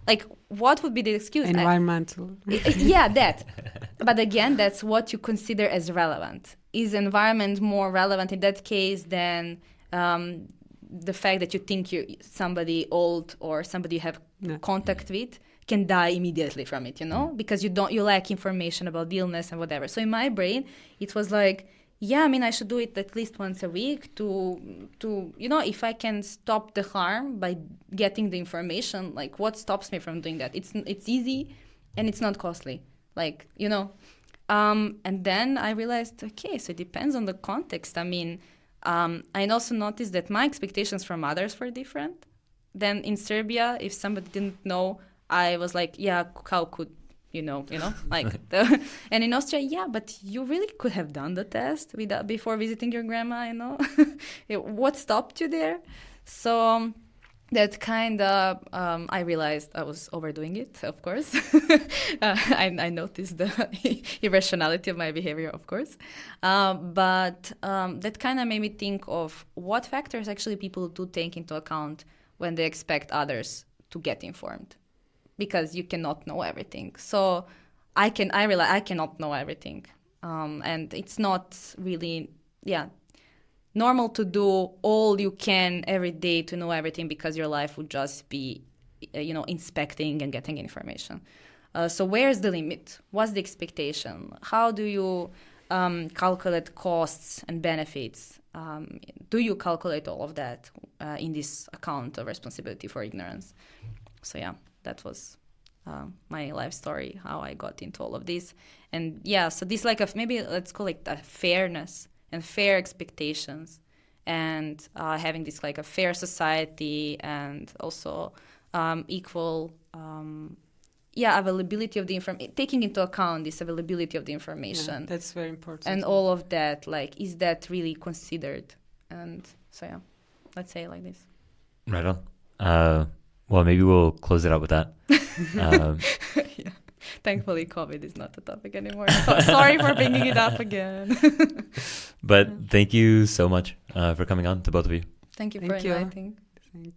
Like, what would be the excuse?
Environmental.
Yeah, that. But again, that's what you consider as relevant. Is environment more relevant in that case than the fact that you think you're somebody old or somebody you have contact with can die immediately from it, you know? Because you lack information about the illness and whatever. So in my brain, it was like, yeah, I mean, I should do it at least once a week to if I can stop the harm by getting the information, like what stops me from doing that? It's easy and it's not costly, like, and then I realized, okay, so it depends on the context. I mean, I also noticed that my expectations from others were different. Then in Serbia, if somebody didn't know, I was like, yeah, how could like and in Austria, yeah, but you really could have done the test before visiting your grandma, what stopped you there? So that kind of I realized I was overdoing it, of course. I noticed the irrationality of my behavior, of course, but that kind of made me think of what factors actually people do take into account when they expect others to get informed. Because you cannot know everything. So I realize I cannot know everything. And it's not really, normal to do all you can every day to know everything, because your life would just be, inspecting and getting information. So where's the limit? What's the expectation? How do you calculate costs and benefits? Do you calculate all of that in this account of responsibility for ignorance? So that was my life story, how I got into all of this. And so this maybe let's call it a fairness and fair expectations, and having this like a fair society, and also equal availability of the information, taking into account this availability of the information.
Yeah, that's very important.
And all of that, like, is that really considered? And so let's say it like this.
Right on. Well, maybe we'll close it out with that.
Thankfully, COVID is not a topic anymore. So sorry for bringing it up again.
But thank you so much for coming on, to both of you.
Thank you for inviting.
Thank you.